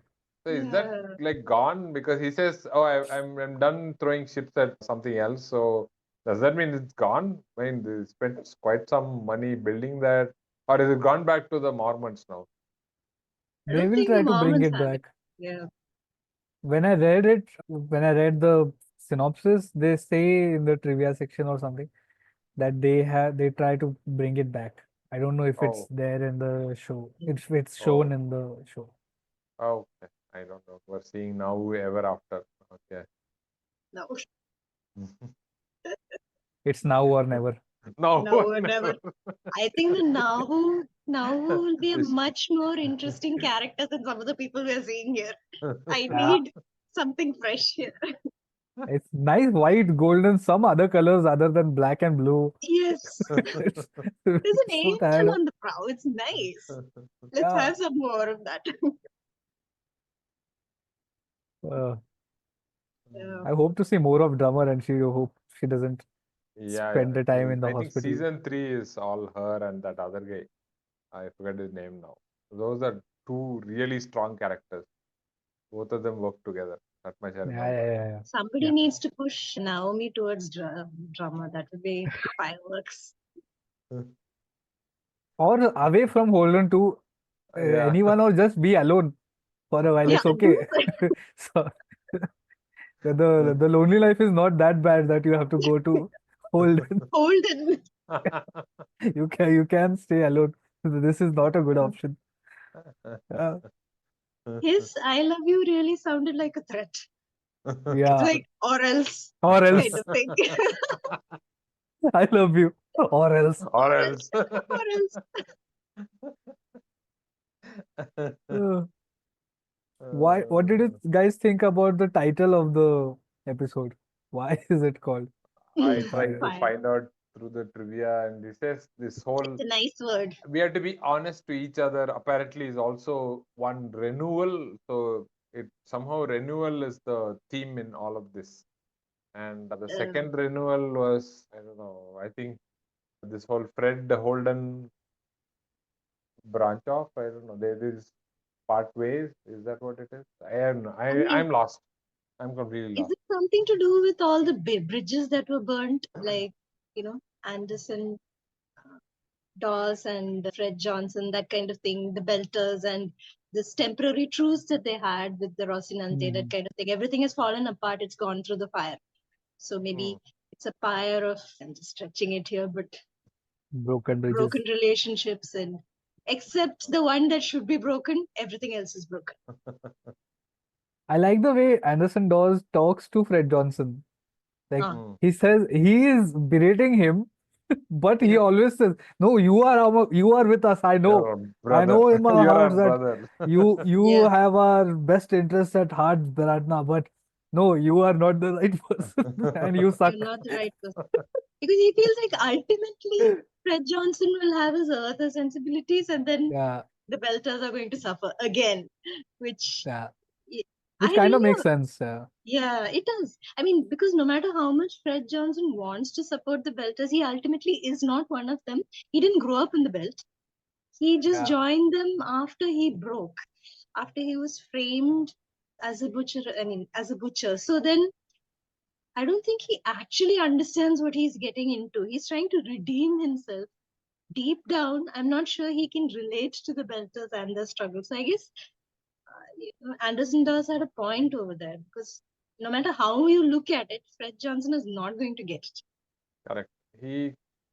Speaker 3: So is that
Speaker 1: Yeah.
Speaker 3: like gone? Because he says, "Oh, I'm done throwing ships at something else." So does that mean it's gone? I mean, they spent quite some money building that, or is it gone back to the Mormons now?
Speaker 1: I
Speaker 2: they
Speaker 1: don't
Speaker 2: will
Speaker 1: think the
Speaker 2: try to bring
Speaker 1: Mormons
Speaker 2: it
Speaker 1: have it.
Speaker 2: back.
Speaker 1: Yeah.
Speaker 2: When I read the synopsis, they say in the trivia section or something that they try to bring it back. I don't know if it's
Speaker 3: Oh,
Speaker 2: there in the show. It's shown
Speaker 3: oh,
Speaker 2: in the show.
Speaker 3: okay. I don't know. We're seeing now ever after. Okay.
Speaker 1: No.
Speaker 2: It's now or never.
Speaker 3: Now
Speaker 1: No
Speaker 3: or
Speaker 1: or never.
Speaker 3: never.
Speaker 1: I think the Nahu will be a
Speaker 3: This-
Speaker 1: much more interesting character than some of the people we're seeing here. I
Speaker 2: Yeah,
Speaker 1: need something fresh here.
Speaker 2: it's nice white, golden, some other colors other than black and blue.
Speaker 1: Yes.
Speaker 2: It's,
Speaker 1: There's an
Speaker 2: so tired
Speaker 1: angel
Speaker 2: of.
Speaker 1: on the prow. It's nice. Let's
Speaker 2: Yeah.
Speaker 1: have some more of that.
Speaker 2: Uh,
Speaker 1: Yeah.
Speaker 2: I hope to see more of Drummer, and she hope she doesn't
Speaker 3: Yeah.
Speaker 2: spend the time in the
Speaker 3: I think
Speaker 2: hospital.
Speaker 3: season 3 is all her and that other guy. I forget his name now. Those are two really strong characters. Both of them work together. That much I
Speaker 2: Yeah,
Speaker 3: remember.
Speaker 2: yeah.
Speaker 1: Somebody needs to push Naomi towards drama. That would be fireworks.
Speaker 2: Or away from Holden to
Speaker 3: Yeah.
Speaker 2: anyone, or just be alone for a while.
Speaker 1: Yeah,
Speaker 2: It's okay. So the lonely life is not that bad that you have to go to Holden.
Speaker 1: Holden.
Speaker 2: You can stay alone. This is not a good option.
Speaker 1: His I love you really sounded like a threat. It's
Speaker 2: Yeah.
Speaker 1: like, or else
Speaker 2: Or
Speaker 1: kind
Speaker 2: else
Speaker 1: of thing.
Speaker 2: I love you. Or else.
Speaker 3: Or else.
Speaker 1: Or else.
Speaker 2: Uh, what did you guys think about the title of the episode? Why is it called
Speaker 3: I tried
Speaker 2: Pyre?
Speaker 3: to
Speaker 1: Fire.
Speaker 3: find out through the trivia, and this says this whole
Speaker 1: It's a nice word.
Speaker 3: we have to be honest to each other. Apparently, is also one renewal. So it somehow renewal is the theme in all of this. And the second renewal was, I don't know, I think this whole Fred Holden branch off. I don't know. There is part ways. Is that what it is? I'm lost. I'm completely
Speaker 1: Is
Speaker 3: lost.
Speaker 1: it something to do with all the bridges that were burnt, like, Anderson Dawes and Fred Johnson, that kind of thing, the Belters and this temporary truce that they had with the Rocinante, that kind of thing. Everything has fallen apart. It's gone through the fire. So maybe it's a pyre of, I'm just stretching it here, but
Speaker 2: broken bridges.
Speaker 1: broken relationships, and except the one that should be broken, everything else is broken.
Speaker 2: I like the way Anderson Dawes talks to Fred Johnson. Like he says he is berating him, but he always says, "No, you are with us. I know, I know in my heart that you have our best interests at heart, Bharatna. But no, you are not the right person, and you suck."
Speaker 1: You're not the right person. Because he feels like ultimately Fred Johnson will have his earther sensibilities, and then the Belters are going to suffer again, which
Speaker 2: kind of makes sense.
Speaker 1: Yeah, it does. I mean, because no matter how much Fred Johnson wants to support the Belters, he ultimately is not one of them. He didn't grow up in the Belt. He just joined them after he broke, after he was framed as a butcher. As a butcher. So then I don't think he actually understands what he's getting into. He's trying to redeem himself. Deep down, I'm not sure he can relate to the Belters and their struggle. So I guess Anderson Dawes had a point over there, because no matter how you look at it, Fred Johnson is not going to get it.
Speaker 3: Correct.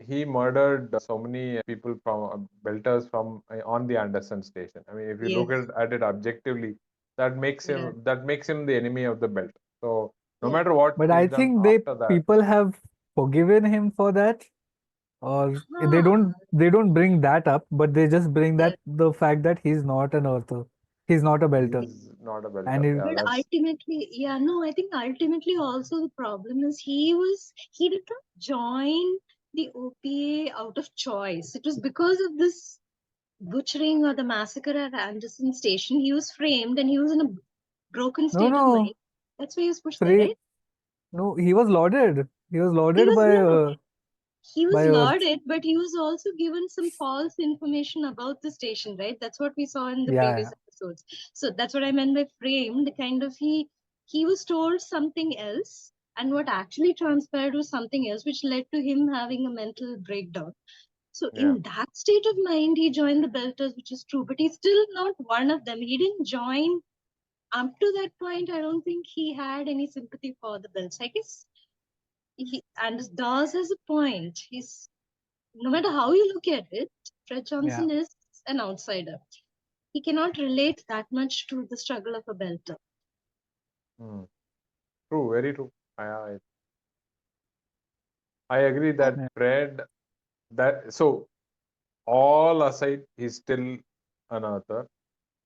Speaker 3: He murdered so many people from Belters from on the Anderson Station. I mean, if you look at it objectively, that makes him the enemy of the Belt. So no matter what,
Speaker 2: but I think people have forgiven him for that, or they don't bring that up, but they just bring that the fact that he's not an earther, he's not a Belter.
Speaker 3: He's not a Belter.
Speaker 2: And
Speaker 1: but ultimately, I think ultimately also the problem is he did not join the OPA out of choice. It was because of this butchering or the massacre at Anderson Station. He was framed and he was in a broken state of mind. That's why he was pushed there, right?
Speaker 2: No, he was lauded. He was lauded by.
Speaker 1: He was lauded, but he was also given some false information about the station, right? That's what we saw in the previous episodes. So that's what I meant by framed. Kind of he was told something else, and what actually transpired was something else, which led to him having a mental breakdown. So in that state of mind, he joined the Belters, which is true, but he's still not one of them. He didn't join. Up to that point, I don't think he had any sympathy for the Belts. I guess and Dawes has a point. He's, no matter how you look at it, Fred Johnson is an outsider. He cannot relate that much to the struggle of a Belter.
Speaker 3: True, very true. I agree that Fred, so all aside, he's still an author.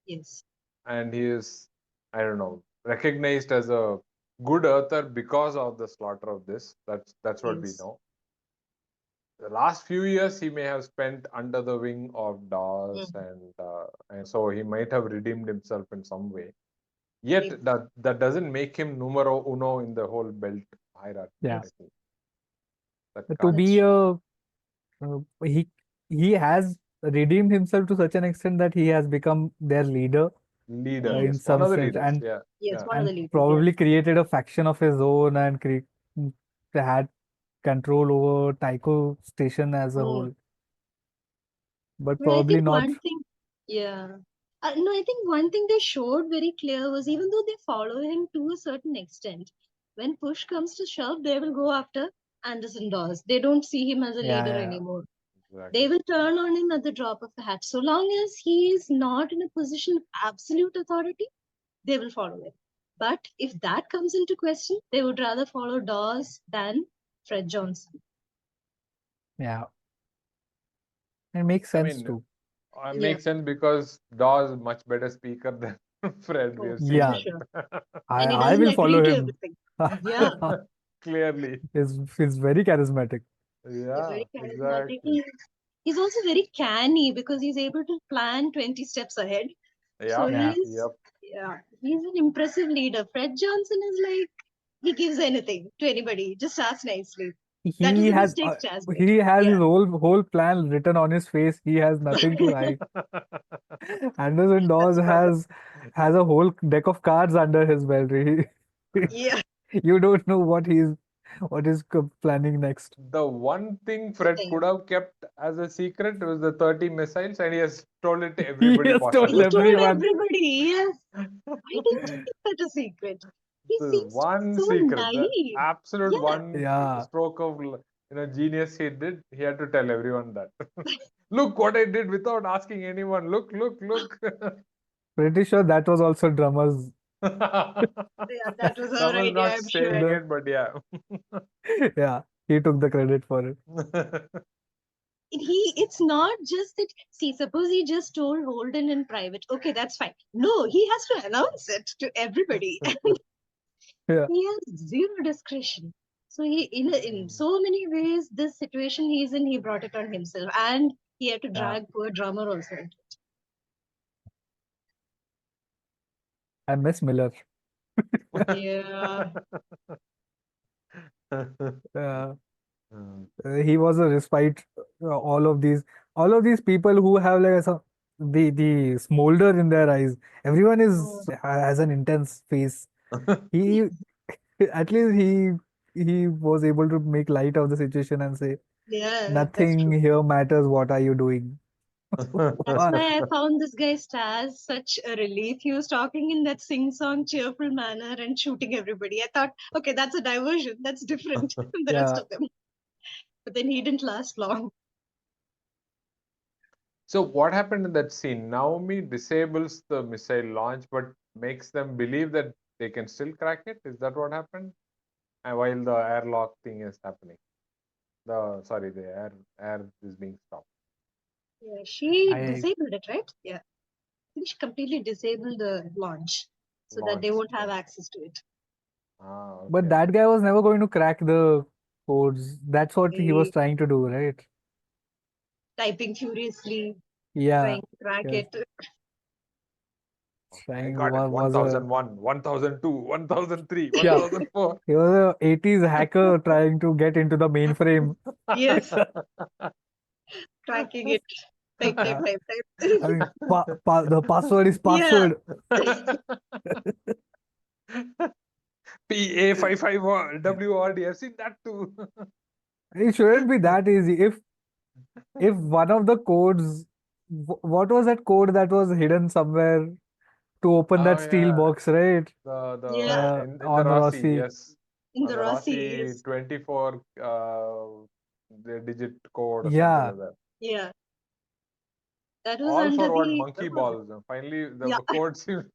Speaker 1: Yes.
Speaker 3: And he is, I don't know, recognized as a good author because of the slaughter of this. That's what we know. The last few years he may have spent under the wing of Dawes, and so he might have redeemed himself in some way. Yet that doesn't make him numero uno in the whole Belt hierarchy.
Speaker 2: Yeah. To be he has redeemed himself to such an extent that he has become their leader. In some sense, and
Speaker 1: one of the leaders,
Speaker 2: probably created a faction of his own and had control over Tycho Station as a whole. But probably not.
Speaker 1: One thing, no, I think one thing they showed very clear was, even though they follow him to a certain extent, when push comes to shove, they will go after Anderson Dawes. They don't see him as a leader anymore. Exactly. They will turn on him at the drop of a hat. So long as he is not in a position of absolute authority, they will follow him. But if that comes into question, they would rather follow Dawes than Fred Johnson.
Speaker 2: Yeah. It makes sense too.
Speaker 3: It makes sense because Dawes is much better speaker than Fred. We have seen that.
Speaker 1: Sure.
Speaker 2: I will follow him.
Speaker 3: Clearly.
Speaker 2: He's very charismatic.
Speaker 3: Yeah, very charismatic. Exactly.
Speaker 1: He's also very canny because he's able to plan 20 steps ahead. So he's an impressive leader. Fred Johnson is like he gives anything to anybody. Just ask nicely. That
Speaker 2: He
Speaker 1: is a
Speaker 2: has
Speaker 1: mistake Chaz made.
Speaker 2: he has
Speaker 1: Yeah.
Speaker 2: his whole plan written on his face. He has nothing to hide. Anderson Dawes has a whole deck of cards under his belt.
Speaker 1: Yeah.
Speaker 2: You don't know what he's planning next.
Speaker 3: The one thing Fred
Speaker 1: Thing.
Speaker 3: could have kept as a secret was the 30 missiles, and he has told it to
Speaker 2: He
Speaker 3: everybody
Speaker 2: has told
Speaker 3: possible.
Speaker 1: He told
Speaker 2: everyone.
Speaker 1: everybody. Yes. Why didn't he keep that a secret? He
Speaker 3: The
Speaker 1: seems
Speaker 3: one
Speaker 1: so
Speaker 3: secret, the
Speaker 1: naive.
Speaker 3: absolute
Speaker 1: Yeah.
Speaker 3: one
Speaker 2: Yeah.
Speaker 3: stroke of genius he did. He had to tell everyone that. Look what I did without asking anyone. Look.
Speaker 2: Pretty sure that was also drummer's.
Speaker 1: Yeah, that was her
Speaker 3: I was
Speaker 1: idea,
Speaker 3: not
Speaker 1: I'm
Speaker 3: saying
Speaker 1: sure.
Speaker 3: it, but yeah.
Speaker 2: Yeah, he took the credit for it.
Speaker 1: It's not just that. See, suppose he just told Holden in private. Okay, that's fine. No, he has to announce it to everybody.
Speaker 2: Yeah.
Speaker 1: He has zero discretion. So in so many ways, this situation he's in, he brought it on himself, and he had to drag poor drummer also.
Speaker 2: I miss Miller.
Speaker 1: Yeah.
Speaker 2: Uh, he was a respite. All of these people who have like the smolder in their eyes. Everyone has an intense face. He at least he was able to make light of the situation and say,
Speaker 1: Yeah, that's
Speaker 2: nothing
Speaker 1: true.
Speaker 2: here matters. What are you doing?
Speaker 1: That's why I found this guy Stas such a relief. He was talking in that sing-song, cheerful manner and shooting everybody. I thought, okay, that's a diversion. That's different from the rest
Speaker 2: Yeah.
Speaker 1: of them. But then he didn't last long.
Speaker 3: So what happened in that scene? Naomi disables the missile launch, but makes them believe that they can still crack it. Is that what happened? And while the airlock thing is happening, the air is being stopped.
Speaker 1: Yeah, she
Speaker 2: I
Speaker 1: disabled it, right? Yeah. I think she completely disabled the launch so that they won't have access to it.
Speaker 2: But
Speaker 3: Okay.
Speaker 2: that guy was never going to crack the codes. That's what he was
Speaker 1: He
Speaker 2: trying to do, right?
Speaker 1: typing furiously,
Speaker 2: Yeah.
Speaker 1: trying to crack
Speaker 2: Yes.
Speaker 1: it.
Speaker 3: I
Speaker 2: Trying
Speaker 3: got it.
Speaker 2: was a
Speaker 3: 1001, 1002, 1003,
Speaker 2: yeah.
Speaker 3: 1004.
Speaker 2: He was a 80s hacker trying to get into the mainframe.
Speaker 1: Yes, cracking it. Type, type,
Speaker 2: Yeah.
Speaker 1: type, type.
Speaker 2: I mean, the password is
Speaker 1: Yeah.
Speaker 2: password.
Speaker 3: PA55WRD. I've seen that too.
Speaker 2: It shouldn't be that easy. If one of the codes, what was that code that was hidden somewhere to open
Speaker 3: Oh
Speaker 2: that steel
Speaker 3: yeah,
Speaker 2: box, right?
Speaker 1: Yeah.
Speaker 3: in the
Speaker 2: On
Speaker 3: Rossi,
Speaker 2: Rossi.
Speaker 3: yes,
Speaker 1: In
Speaker 3: on
Speaker 1: the
Speaker 3: the
Speaker 1: Rossi,
Speaker 3: Rossi
Speaker 1: yes.
Speaker 3: 24 the digit code or something
Speaker 2: Yeah.
Speaker 3: like that.
Speaker 1: Yeah. That was
Speaker 3: All
Speaker 1: under
Speaker 3: for what?
Speaker 1: the
Speaker 3: Monkey balls. Finally, the
Speaker 1: yeah.
Speaker 3: code seems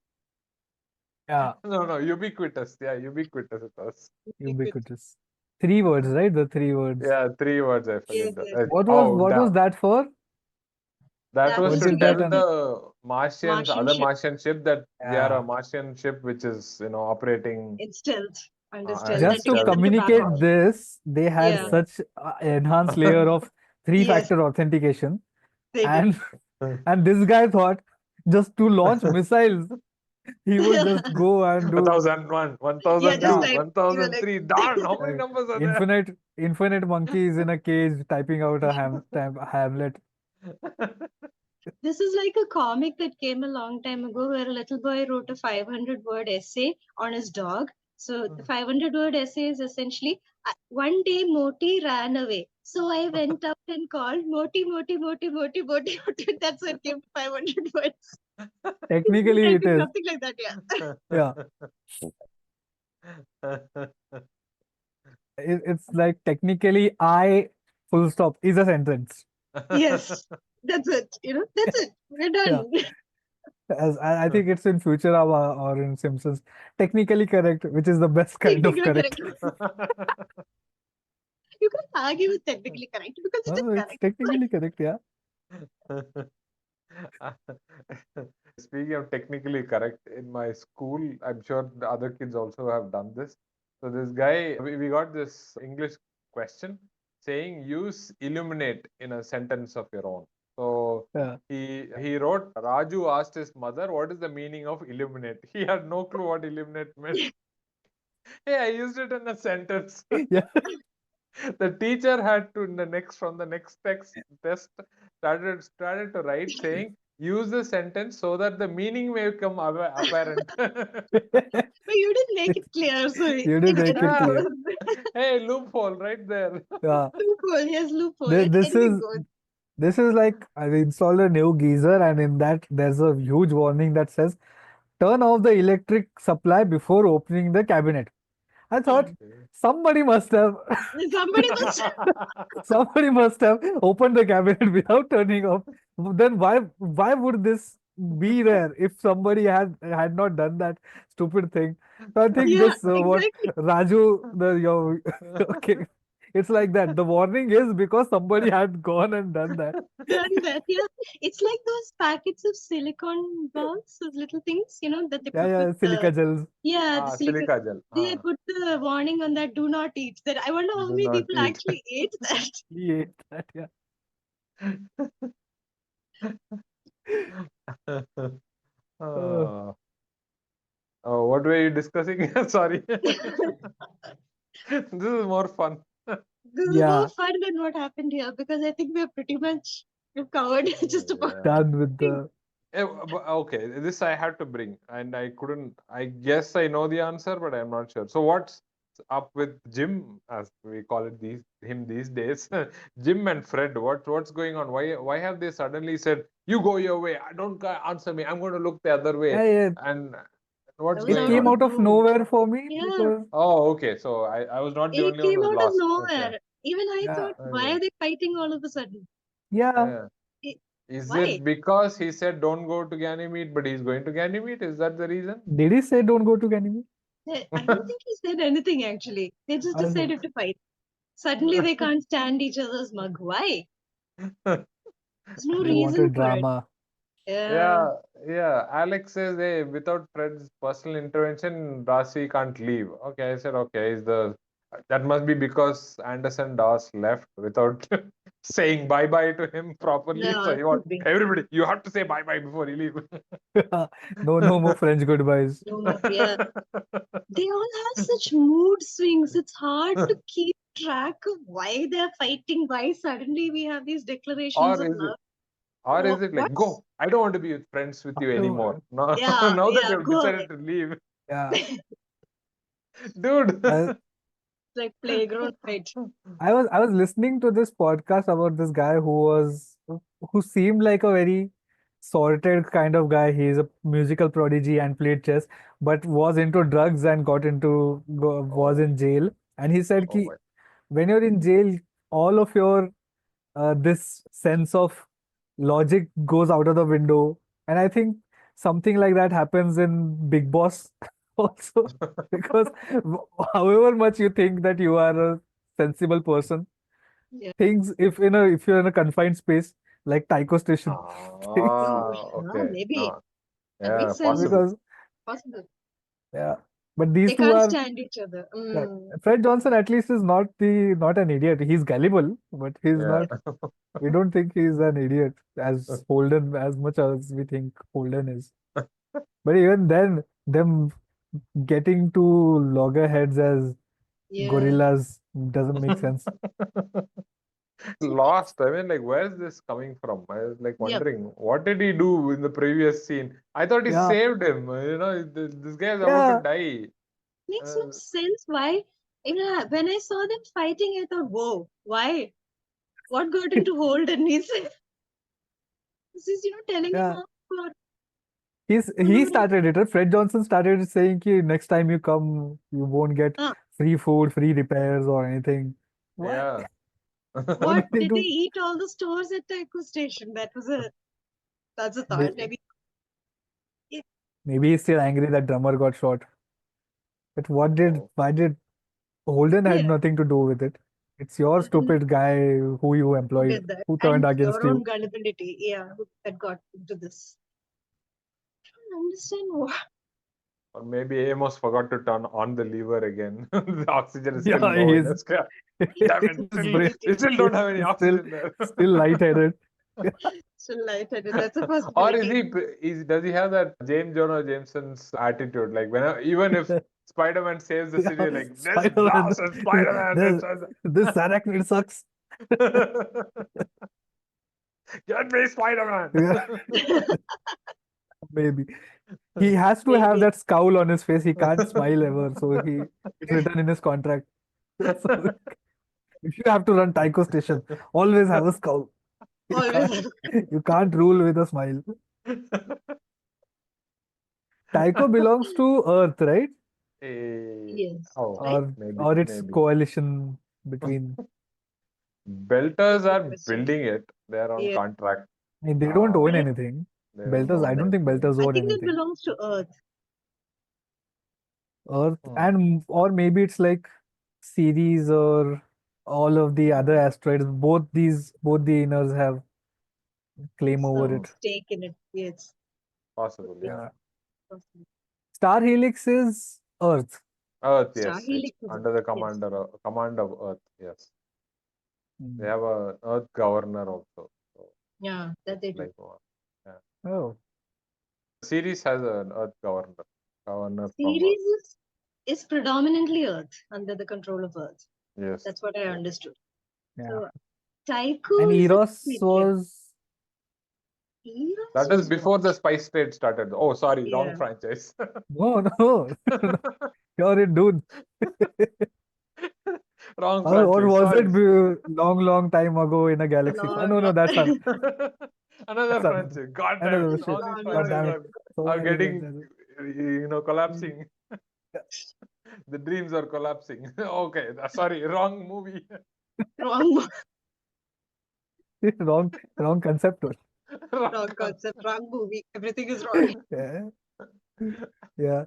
Speaker 2: Yeah.
Speaker 3: no ubiquitous. Yeah, ubiquitous it was.
Speaker 2: Ubiquitous. 3 words, right? The 3 words.
Speaker 3: Yeah, 3 words. I
Speaker 1: Yes,
Speaker 3: forget that.
Speaker 1: yes.
Speaker 2: What
Speaker 3: Oh,
Speaker 2: was that for?
Speaker 3: that
Speaker 1: That
Speaker 3: was
Speaker 1: was
Speaker 2: What
Speaker 3: to
Speaker 1: to
Speaker 2: did
Speaker 1: get
Speaker 2: that
Speaker 3: tell
Speaker 1: the
Speaker 3: the Martians,
Speaker 1: Martian
Speaker 3: other
Speaker 1: ship
Speaker 3: Martian ship, that we are a
Speaker 2: Yeah.
Speaker 3: Martian ship which is operating
Speaker 1: in stealth, under stealth,
Speaker 3: in
Speaker 1: and
Speaker 2: Just
Speaker 1: to
Speaker 2: to
Speaker 1: get
Speaker 3: stealth.
Speaker 1: them to back
Speaker 2: communicate
Speaker 1: off.
Speaker 2: this, they had
Speaker 1: Yeah.
Speaker 2: such enhanced layer of
Speaker 1: Yes,
Speaker 2: three-factor authentication.
Speaker 1: they did.
Speaker 2: And and this guy thought just to launch missiles, he would just go and do
Speaker 3: 1001,
Speaker 1: Yeah,
Speaker 3: 1002,
Speaker 1: just
Speaker 2: yeah,
Speaker 1: type. You were
Speaker 3: 1003. Darn, how many
Speaker 2: like
Speaker 3: numbers are
Speaker 2: infinite monkeys in a cage typing out a Hamlet.
Speaker 1: This is like a comic that came a long time ago where a little boy wrote a 500-word essay on his dog. So the 500-word essay is essentially, one day Moti ran away. So I went up and called Moti, Moti, Moti, Moti, Moti, Moti. That's what came to 500 words.
Speaker 2: Technically, it
Speaker 1: Typing
Speaker 2: is.
Speaker 1: something like that, yeah.
Speaker 2: Yeah, it's like technically I full stop is a sentence.
Speaker 1: Yes, that's it. That's it. We're
Speaker 2: Yeah,
Speaker 1: done.
Speaker 2: as I think it's in Futurama or in Simpsons. Technically correct, which is the best kind of
Speaker 1: Technically
Speaker 2: correct.
Speaker 1: correct. You can't argue with technically correct because it is
Speaker 2: No, it's
Speaker 1: correct.
Speaker 2: technically correct. Yeah.
Speaker 3: Speaking of technically correct, in my school, I'm sure the other kids also have done this. So this guy, we got this English question saying use illuminate in a sentence of your own. So
Speaker 2: Yeah.
Speaker 3: he wrote, Raju asked his mother, what is the meaning of illuminate? He had no clue what illuminate meant. Hey, I used it in a sentence.
Speaker 2: Yeah.
Speaker 3: The teacher had to from the next test started to write saying use the sentence so that the meaning may become apparent.
Speaker 1: But you didn't make it clear, so
Speaker 2: You didn't make it
Speaker 3: Ah,
Speaker 2: clear.
Speaker 3: hey, loophole right there.
Speaker 2: Yeah.
Speaker 1: Loophole, yes, loophole.
Speaker 2: This
Speaker 1: Anyway,
Speaker 2: is
Speaker 1: go.
Speaker 2: this is like I installed a new geyser, and in that there's a huge warning that says turn off the electric supply before opening the cabinet. I thought somebody must have
Speaker 1: Somebody must.
Speaker 2: somebody must have opened the cabinet without turning off. Then why would this be there if somebody had not done that stupid thing? So I think
Speaker 1: Yeah,
Speaker 2: this what
Speaker 1: exactly.
Speaker 2: Raju the your okay, it's like that. The warning is because somebody had gone and done that.
Speaker 1: Done that. Yeah, it's like those packets of silicone balls, those little things, that they
Speaker 2: Yeah,
Speaker 1: put with
Speaker 2: yeah, silica gels.
Speaker 1: the silicone.
Speaker 3: Silica gel.
Speaker 1: They put the warning on that, do not eat. That I wonder how
Speaker 3: Do
Speaker 1: many
Speaker 3: not
Speaker 1: people
Speaker 3: eat.
Speaker 1: actually ate that.
Speaker 2: He ate that, yeah. Uh,
Speaker 3: Uh, oh, what were you discussing? Sorry. This is more fun.
Speaker 1: This is more
Speaker 2: yeah,
Speaker 1: fun than what happened here because I think we've covered just about
Speaker 3: Yeah.
Speaker 2: done with
Speaker 1: everything.
Speaker 2: the
Speaker 3: Okay, this I had to bring, and I couldn't. I guess I know the answer, but I'm not sure. So what's up with Jim, as we call it these days? Jim and Fred. What's going on? Why have they suddenly said you go your way? I don't answer me. I'm going to look the other way.
Speaker 2: yeah, yeah.
Speaker 3: And
Speaker 1: That
Speaker 3: what's
Speaker 1: was
Speaker 2: It
Speaker 3: going
Speaker 1: out of
Speaker 2: came
Speaker 1: the
Speaker 3: on?
Speaker 2: out of
Speaker 1: blue.
Speaker 2: nowhere for me
Speaker 1: Yeah,
Speaker 2: because
Speaker 3: Oh, okay. So I was not the
Speaker 1: it
Speaker 3: only one
Speaker 1: came
Speaker 3: who's
Speaker 1: out of
Speaker 3: lost. Okay.
Speaker 1: nowhere. Even I
Speaker 2: yeah,
Speaker 1: thought, why
Speaker 3: Okay.
Speaker 1: are they fighting all of a sudden?
Speaker 2: yeah.
Speaker 3: Yeah.
Speaker 1: It,
Speaker 3: Is
Speaker 1: why?
Speaker 3: it because he said don't go to Ganymede, but he's going to Ganymede? Is that the reason?
Speaker 2: Did he say don't go to Ganymede?
Speaker 1: I don't think he said anything actually. They just
Speaker 2: Also,
Speaker 1: decided to fight. Suddenly they can't stand each other's mug. Why? There's no
Speaker 2: they
Speaker 1: reason
Speaker 2: wanted
Speaker 1: for it.
Speaker 2: drama.
Speaker 1: Yeah.
Speaker 3: Yeah, yeah. Alex says, hey, without Fred's personal intervention, Darcy can't leave. Okay, I said, okay, that must be because Anderson Dawes left without saying bye bye to him properly.
Speaker 1: No,
Speaker 3: So
Speaker 1: it
Speaker 3: you want
Speaker 1: could be.
Speaker 3: everybody, you have to say bye bye before you leave.
Speaker 2: No more French goodbyes.
Speaker 1: No more. Yeah. They all have such mood swings. It's hard to keep track of why they're fighting, why suddenly we have these declarations
Speaker 3: Or
Speaker 1: of
Speaker 3: is it,
Speaker 1: love.
Speaker 3: or is it like,
Speaker 1: What's
Speaker 3: go? I don't want to be friends with you anymore. No,
Speaker 1: yeah,
Speaker 3: now that
Speaker 1: yeah,
Speaker 3: they've
Speaker 1: go away.
Speaker 3: decided to leave,
Speaker 2: Yeah.
Speaker 3: dude.
Speaker 2: I,
Speaker 1: Like playground fight.
Speaker 2: I was listening to this podcast about this guy who seemed like a very sorted kind of guy. He's a musical prodigy and played chess, but was into drugs and was
Speaker 3: Oh,
Speaker 2: in jail. And he said,
Speaker 3: oh
Speaker 2: ki,
Speaker 3: my.
Speaker 2: when you're in jail, all of your this sense of logic goes out of the window. And I think something like that happens in Big Boss also, because however much you think that you are a sensible person,
Speaker 1: Yeah.
Speaker 2: things if you're in a confined space like Tycho Station, things
Speaker 1: Oh, yeah,
Speaker 3: Okay.
Speaker 1: maybe.
Speaker 3: No,
Speaker 1: That
Speaker 3: yeah,
Speaker 1: makes sense.
Speaker 3: possible.
Speaker 2: because
Speaker 1: Possible.
Speaker 2: yeah, but these
Speaker 1: They
Speaker 2: two
Speaker 1: can't
Speaker 2: are
Speaker 1: stand each other.
Speaker 2: yeah. Fred Johnson at least is not an idiot. He's gullible, but he's
Speaker 3: Yeah.
Speaker 2: not. We don't think he's an idiot as much as we think Holden is. But even then, them getting to loggerheads as
Speaker 1: Yeah.
Speaker 2: gorillas doesn't make sense.
Speaker 3: Lost. I mean, like, where's this coming from? I was like
Speaker 1: Yep.
Speaker 3: wondering, what did he do in the previous scene? I thought he
Speaker 2: Yeah,
Speaker 3: saved him. This guy is about to
Speaker 2: yeah,
Speaker 3: die.
Speaker 1: Makes no
Speaker 3: Uh,
Speaker 1: sense. Why? When I saw them fighting, I thought, whoa, why? What got into Holden? This is, telling him
Speaker 2: yeah.
Speaker 1: off for
Speaker 2: He
Speaker 1: no reason.
Speaker 2: started it. Right? Fred Johnson started saying, "Ki next time you come, you won't get
Speaker 1: Ah,
Speaker 2: free food, free repairs, or anything." Why?
Speaker 3: yeah.
Speaker 2: What
Speaker 1: what
Speaker 2: did they
Speaker 1: did they
Speaker 2: do?
Speaker 1: eat all the stores at Tycho Station? That's a thought.
Speaker 2: May-
Speaker 1: Maybe it,
Speaker 2: Maybe he's still angry that drummer got shot. But
Speaker 3: Oh.
Speaker 2: why did Holden had
Speaker 1: yeah,
Speaker 2: nothing to do with it? It's your
Speaker 1: Holden
Speaker 2: stupid guy who you
Speaker 1: who
Speaker 2: employed
Speaker 1: did that,
Speaker 2: who turned
Speaker 1: and
Speaker 2: against
Speaker 1: your own
Speaker 2: you.
Speaker 1: gullibility. Yeah, that got into this. I don't understand what.
Speaker 3: Or maybe Amos forgot to turn on the lever again. The oxygen is still
Speaker 2: Yeah,
Speaker 3: low in the sky. Damn it,
Speaker 2: his brain
Speaker 3: we still don't have any
Speaker 2: is still
Speaker 3: oxygen there.
Speaker 2: still lightheaded.
Speaker 1: So lightheaded. That's the first
Speaker 3: Or is
Speaker 1: ability.
Speaker 3: does he have that James Jonah Jameson's attitude? Like even if Spider-Man saves the city, like this
Speaker 2: Spider-Man.
Speaker 3: blasted Spider-Man.
Speaker 2: This arachnid sucks.
Speaker 3: Get me Spider-Man.
Speaker 2: Yeah, maybe. He has to have
Speaker 1: Maybe.
Speaker 2: that scowl on his face. He can't smile ever. So it's written in his contract. So if you have to run Tycho Station, always have a scowl.
Speaker 1: Always.
Speaker 2: You can't rule with a smile. Tycho belongs to Earth, right?
Speaker 1: Yes.
Speaker 3: Oh,
Speaker 1: Right?
Speaker 2: Or it's
Speaker 3: maybe.
Speaker 2: coalition between.
Speaker 3: Belters
Speaker 1: Good
Speaker 3: are
Speaker 1: question.
Speaker 3: building it. They are on
Speaker 1: Yeah.
Speaker 3: contract.
Speaker 2: I mean, they don't own
Speaker 1: I,
Speaker 2: anything.
Speaker 3: They don't
Speaker 2: Belters, I
Speaker 3: own
Speaker 2: don't think
Speaker 3: anything.
Speaker 2: Belters
Speaker 1: I
Speaker 2: own
Speaker 1: think that
Speaker 2: anything.
Speaker 1: belongs to Earth.
Speaker 2: Earth
Speaker 3: Hmm.
Speaker 2: or maybe it's like Ceres or all of the other asteroids. Both the inners have claim over
Speaker 1: Some
Speaker 2: it.
Speaker 1: stake in it. Yes.
Speaker 3: Possible,
Speaker 1: Could be
Speaker 3: yeah.
Speaker 1: possible.
Speaker 2: Star Helix is Earth.
Speaker 3: Earth,
Speaker 1: Star
Speaker 3: yes. It's
Speaker 1: Helix is
Speaker 3: under the
Speaker 1: Yes.
Speaker 3: command of Earth, yes. They
Speaker 2: Hmm.
Speaker 3: have a Earth governor also. So
Speaker 1: Yeah, that they
Speaker 3: it's
Speaker 1: do.
Speaker 3: like yeah.
Speaker 2: Oh,
Speaker 3: Series has an Earth governor. Governor from Earth.
Speaker 1: Ceres is predominantly Earth, under the control of Earth.
Speaker 3: Yes.
Speaker 1: That's what I
Speaker 3: yes.
Speaker 1: understood.
Speaker 2: yeah.
Speaker 1: So Tycho
Speaker 2: And
Speaker 1: is a
Speaker 2: Eros
Speaker 1: kid.
Speaker 2: was
Speaker 1: Eros
Speaker 3: That is
Speaker 1: was
Speaker 3: before
Speaker 1: what?
Speaker 3: the Spice Trade started. Oh, sorry, wrong
Speaker 1: Yeah.
Speaker 3: franchise.
Speaker 2: no. You're it, dude.
Speaker 3: Wrong
Speaker 2: Or
Speaker 3: franchise.
Speaker 2: was
Speaker 3: Sorry.
Speaker 2: it long time ago in a galaxy?
Speaker 1: Long,
Speaker 2: No,
Speaker 1: long.
Speaker 2: that's not.
Speaker 3: Another
Speaker 2: That's not.
Speaker 3: franchise. God damn
Speaker 2: Another
Speaker 3: it. All
Speaker 2: shit.
Speaker 3: these
Speaker 1: Long,
Speaker 2: God
Speaker 1: long
Speaker 2: damn
Speaker 3: franchises
Speaker 2: it.
Speaker 1: ago.
Speaker 2: So
Speaker 3: are
Speaker 2: many
Speaker 3: getting,
Speaker 2: franchises.
Speaker 3: collapsing. The dreams are collapsing. Okay, sorry, wrong movie.
Speaker 1: Wrong,
Speaker 2: Wrong concept.
Speaker 3: Wrong
Speaker 1: wrong
Speaker 3: concept.
Speaker 1: concept, wrong movie. Everything is wrong.
Speaker 2: Yeah. Yeah.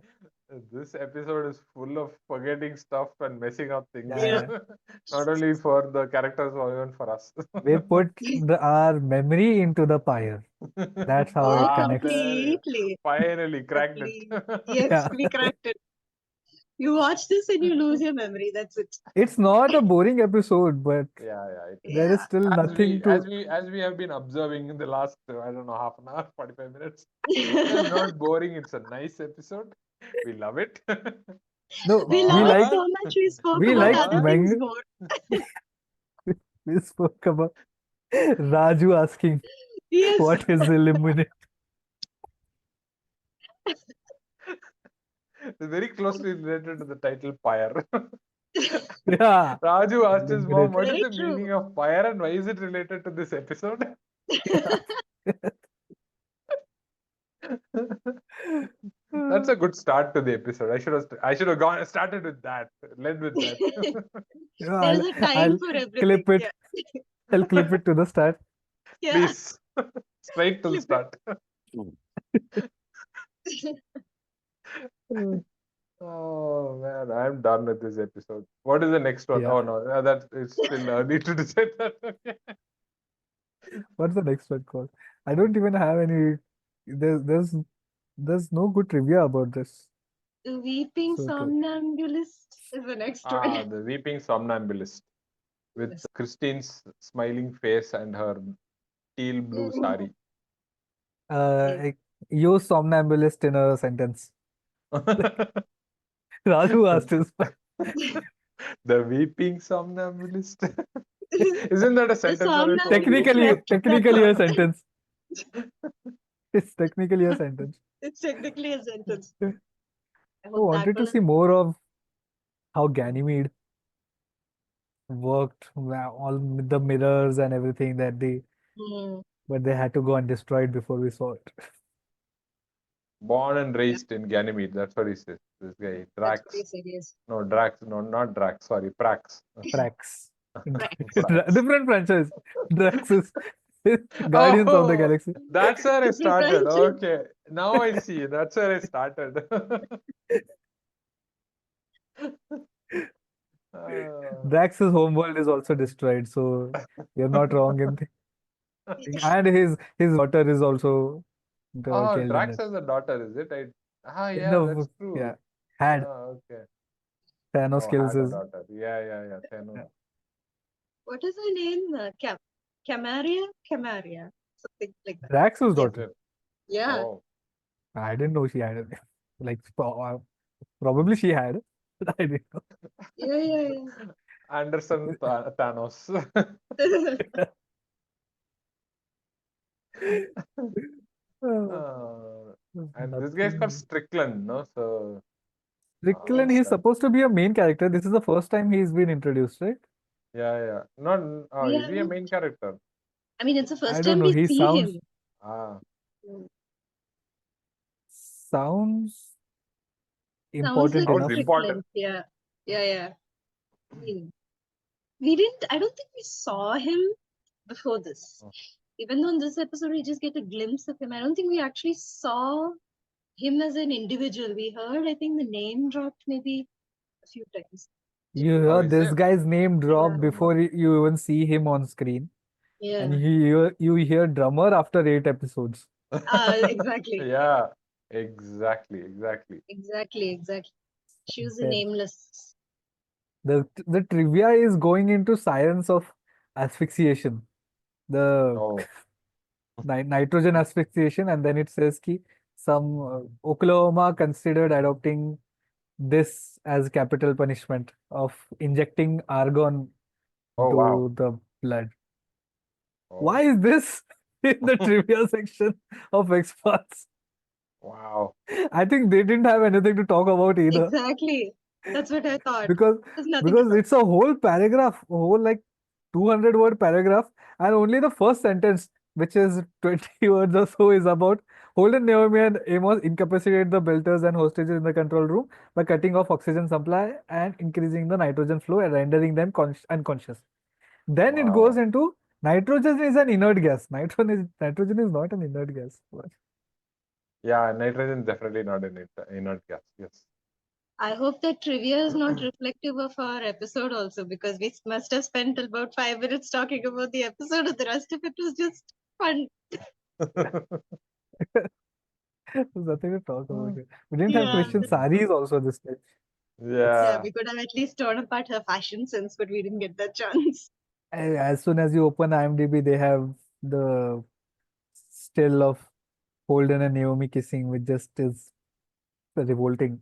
Speaker 3: This episode is full of forgetting stuff and messing up things.
Speaker 1: Yeah.
Speaker 3: Not only for the characters, but even for us.
Speaker 2: We put our memory into the pyre. That's how
Speaker 1: Oh,
Speaker 2: it connects.
Speaker 1: completely.
Speaker 3: Finally cracked it.
Speaker 1: Yes,
Speaker 2: Yeah.
Speaker 1: we cracked it. You watch this and you lose your memory. That's it.
Speaker 2: It's not a boring episode, but
Speaker 3: Yeah.
Speaker 2: there is
Speaker 1: Yeah.
Speaker 2: still nothing to.
Speaker 3: As we have been observing in the last, I don't know, half an hour, 45 minutes. It's not boring. It's a nice episode. We love it.
Speaker 2: No,
Speaker 1: We love it so much. We spoke about
Speaker 2: like
Speaker 1: other things more.
Speaker 2: we spoke about Raju asking
Speaker 1: Yes.
Speaker 2: what is eliminate.
Speaker 3: It's very closely related to the title Pyre.
Speaker 2: Yeah.
Speaker 3: Raju asked his mom,
Speaker 2: Eliminate.
Speaker 3: what is
Speaker 1: Very
Speaker 3: the
Speaker 1: true.
Speaker 3: meaning of Pyre and why is it related to this episode? That's a good start to the episode. I should have gone started with that. Led with that.
Speaker 2: Yeah,
Speaker 1: There's a time
Speaker 2: I'll
Speaker 1: for everything.
Speaker 2: clip it.
Speaker 1: Yeah.
Speaker 2: I'll clip it to the start.
Speaker 1: Yeah.
Speaker 3: Please. Straight to the
Speaker 1: Clip it.
Speaker 2: Mm.
Speaker 3: Oh man, I'm done with this episode. What is the next one?
Speaker 2: Yeah.
Speaker 3: Oh no, that it's still early to decide that. Okay.
Speaker 2: What's the next one called? I don't even have any. There's no good trivia about this.
Speaker 1: The Weeping
Speaker 2: So true.
Speaker 1: Somnambulist is the next one.
Speaker 3: The Weeping Somnambulist with
Speaker 1: Yes.
Speaker 3: Christine's smiling face and her teal blue sari.
Speaker 2: Use somnambulist in a sentence. Raju asked his.
Speaker 3: The Weeping Somnambulist. Isn't that a sentence on its own?
Speaker 2: Technically a sentence. It's technically a sentence.
Speaker 1: It's technically a sentence. I
Speaker 2: I
Speaker 1: hope that
Speaker 2: wanted to
Speaker 1: one.
Speaker 2: see more of how Ganymede worked, all the mirrors and everything that but they had to go and destroy it before we saw it.
Speaker 3: Born and raised in Ganymede. That's what he says. This guy,
Speaker 1: That's what he
Speaker 3: Drax.
Speaker 1: said, yes.
Speaker 3: No, Drax. No, not Drax. Sorry, Prax.
Speaker 2: Prax.
Speaker 3: Prax.
Speaker 2: Different franchise. Drax is Guardians of the
Speaker 3: Oh,
Speaker 2: Galaxy.
Speaker 3: that's where I
Speaker 1: Different
Speaker 3: started.
Speaker 1: franchise.
Speaker 3: Okay, now I see. That's where I started.
Speaker 2: Drax's homeworld is also destroyed, so you're not wrong in and his daughter is also killed in
Speaker 3: Drax
Speaker 2: it.
Speaker 3: has a daughter, is it? Yeah,
Speaker 2: No,
Speaker 3: that's true.
Speaker 2: yeah. Had
Speaker 3: Okay.
Speaker 2: Thanos kills
Speaker 3: Had a
Speaker 2: his.
Speaker 3: daughter. Yeah, Thanos.
Speaker 2: Yeah.
Speaker 1: What is her name? Camaria, something like that.
Speaker 2: Drax's
Speaker 1: Yeah.
Speaker 2: daughter.
Speaker 1: Yeah.
Speaker 3: Oh,
Speaker 2: I didn't know she had a like probably she had. But I didn't know.
Speaker 1: Yeah.
Speaker 3: Anderson Thanos. Uh, and this guy's called
Speaker 2: Nothing.
Speaker 3: Strickland, no? So,
Speaker 2: Strickland,
Speaker 1: Yes.
Speaker 2: he's supposed to be a main character. This is the first time he's been introduced, right?
Speaker 3: yeah. Not,
Speaker 1: We
Speaker 3: is he a
Speaker 1: haven't.
Speaker 3: main character?
Speaker 1: I mean, it's the
Speaker 2: I
Speaker 1: first
Speaker 2: don't
Speaker 1: time
Speaker 2: know.
Speaker 1: we
Speaker 2: He
Speaker 1: see
Speaker 2: sounds
Speaker 1: him.
Speaker 3: Ah,
Speaker 1: Mm.
Speaker 2: sounds
Speaker 1: Sounds like
Speaker 2: important
Speaker 1: a
Speaker 3: sounds
Speaker 2: enough.
Speaker 3: important.
Speaker 1: Strickland. Yeah. Hmm. We didn't. I don't think we saw him before this.
Speaker 3: Oh.
Speaker 1: Even though in this episode we just get a glimpse of him, I don't think we actually saw him as an individual. We heard, I think, the name dropped maybe a few times.
Speaker 2: You
Speaker 3: Oh,
Speaker 2: hear
Speaker 3: is
Speaker 2: this
Speaker 3: it?
Speaker 2: guy's name drop
Speaker 1: Yeah.
Speaker 2: before you even see him on screen, and
Speaker 1: Yeah.
Speaker 2: you hear drummer after 8 episodes.
Speaker 1: Exactly.
Speaker 3: Yeah, exactly.
Speaker 1: Exactly. She was a
Speaker 2: There.
Speaker 1: nameless.
Speaker 2: The trivia is going into science of asphyxiation, the
Speaker 3: Oh,
Speaker 2: nitrogen asphyxiation, and then it says ki some Oklahoma considered adopting this as capital punishment of injecting argon
Speaker 3: oh wow.
Speaker 2: into the blood.
Speaker 3: Oh,
Speaker 2: Why is this in the trivia section of Expanse?
Speaker 3: wow.
Speaker 2: I think they didn't have anything to talk about either
Speaker 1: Exactly. That's what I thought.
Speaker 2: because
Speaker 1: There's nothing to talk.
Speaker 2: it's a whole paragraph, a whole like 200-word paragraph, and only the first sentence, which is 20 words or so, is about Holden, Naomi, and Amos incapacitate the belters and hostages in the control room by cutting off oxygen supply and increasing the nitrogen flow and rendering them unconscious. Then it goes
Speaker 3: Wow.
Speaker 2: into nitrogen is an inert gas. Nitrogen is not an inert gas.
Speaker 3: Yeah, nitrogen definitely not in it, inert gas. Yes.
Speaker 1: I hope that trivia is not reflective of our episode also, because we must have spent about 5 minutes talking about the episode, and the rest of it was just fun.
Speaker 2: There's nothing to talk about here. We didn't have
Speaker 1: Yeah.
Speaker 2: Christian saris also this time.
Speaker 1: Yeah,
Speaker 3: Yeah.
Speaker 1: we could have at least torn apart her fashion sense, but we didn't get that chance.
Speaker 2: As soon as you open IMDb, they have the still of Holden and Naomi kissing, which just is revolting.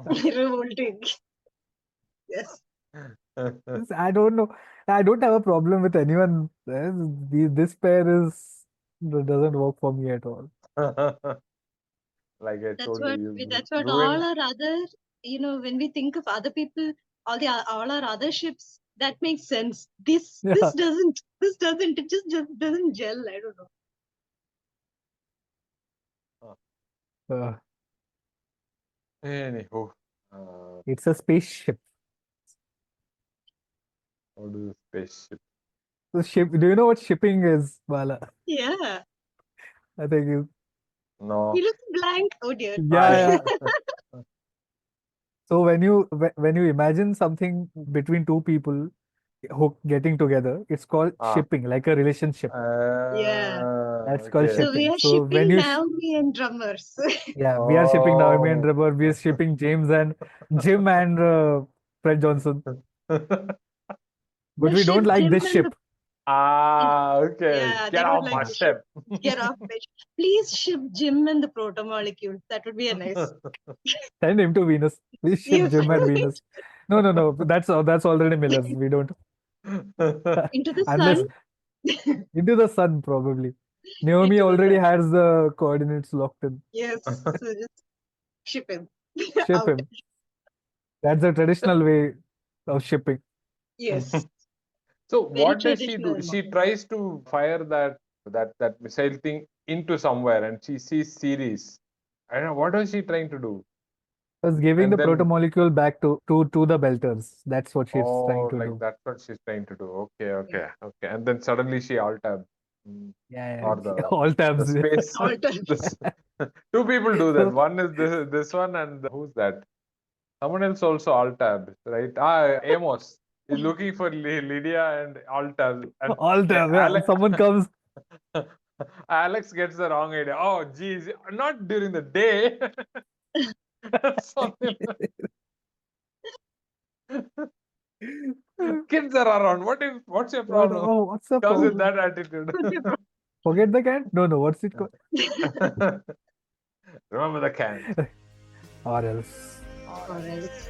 Speaker 1: Revolting. Yes.
Speaker 2: I don't know. I don't have a problem with anyone. This pair doesn't work for me at all.
Speaker 3: Like I
Speaker 1: That's
Speaker 3: told
Speaker 1: what
Speaker 3: you, you
Speaker 1: that's what
Speaker 3: ruined.
Speaker 1: all our other, when we think of other people, all our other ships, that makes sense. This
Speaker 2: Yeah.
Speaker 1: doesn't. It just doesn't gel. I don't know.
Speaker 2: Uh,
Speaker 3: Anywho,
Speaker 2: it's a spaceship.
Speaker 3: how do you spaceship?
Speaker 2: So do you know what shipping is, Bala?
Speaker 1: Yeah.
Speaker 2: I think you.
Speaker 3: No.
Speaker 1: He looks blank. Oh dear.
Speaker 2: Yeah. So when you imagine something between two people who getting together, it's called
Speaker 3: Ah.
Speaker 2: shipping, like a relationship.
Speaker 1: Yeah.
Speaker 2: That's called
Speaker 3: Okay.
Speaker 1: So we
Speaker 2: shipping.
Speaker 1: are
Speaker 2: So when
Speaker 1: shipping
Speaker 2: you
Speaker 1: Naomi and drummers.
Speaker 2: yeah, we are shipping Naomi and
Speaker 3: Oh.
Speaker 2: Rubber. We are shipping Jim and Fred Johnson. But
Speaker 1: No,
Speaker 2: we
Speaker 1: ship
Speaker 2: don't like
Speaker 1: Jim
Speaker 2: this
Speaker 1: and
Speaker 2: ship.
Speaker 3: Okay.
Speaker 1: Yeah, they
Speaker 3: Get
Speaker 1: don't
Speaker 3: off
Speaker 1: like
Speaker 3: my
Speaker 1: the
Speaker 3: ship.
Speaker 1: Get off my ship. Please ship Jim and the Protomolecule. That would be a nice.
Speaker 2: Send him to Venus. We ship
Speaker 1: Yes.
Speaker 2: Jim and Venus. No. That's already Miller's. We don't
Speaker 1: Into the
Speaker 2: unless
Speaker 1: sun.
Speaker 2: into the sun probably. Naomi
Speaker 1: Into the
Speaker 2: already
Speaker 1: sun.
Speaker 2: has the coordinates locked in.
Speaker 1: Yes. So just ship him
Speaker 2: Ship
Speaker 1: out.
Speaker 2: him. That's the traditional way of shipping.
Speaker 1: Yes.
Speaker 3: So
Speaker 1: Very
Speaker 3: what does she do?
Speaker 1: traditional.
Speaker 3: She tries to fire that missile thing into somewhere, and she sees series. I don't know, what was she trying to do?
Speaker 2: Just giving
Speaker 3: And
Speaker 2: the
Speaker 3: then,
Speaker 2: protomolecule back to the belters. That's what she's trying to
Speaker 3: like
Speaker 2: do.
Speaker 3: that's what she's trying to do. Okay. And then suddenly she alt tab.
Speaker 2: Yeah.
Speaker 3: Or the
Speaker 2: All tabs.
Speaker 3: space.
Speaker 1: All time.
Speaker 3: Two people do that.
Speaker 2: So,
Speaker 3: One is this one, and who's that? Someone else also alt tab, right? Amos is looking for Lydia and alt tab, and
Speaker 2: all tab. Yeah. Someone comes.
Speaker 3: Alex gets the wrong idea. Oh, geez, not during the day. kids are around. What's your problem?
Speaker 2: Oh, what's the
Speaker 3: Comes with
Speaker 2: problem?
Speaker 3: that attitude.
Speaker 1: What's your problem?
Speaker 2: Forget the Cant? No, what's it called?
Speaker 3: Remember the Cant.
Speaker 2: Or else.
Speaker 1: Or else.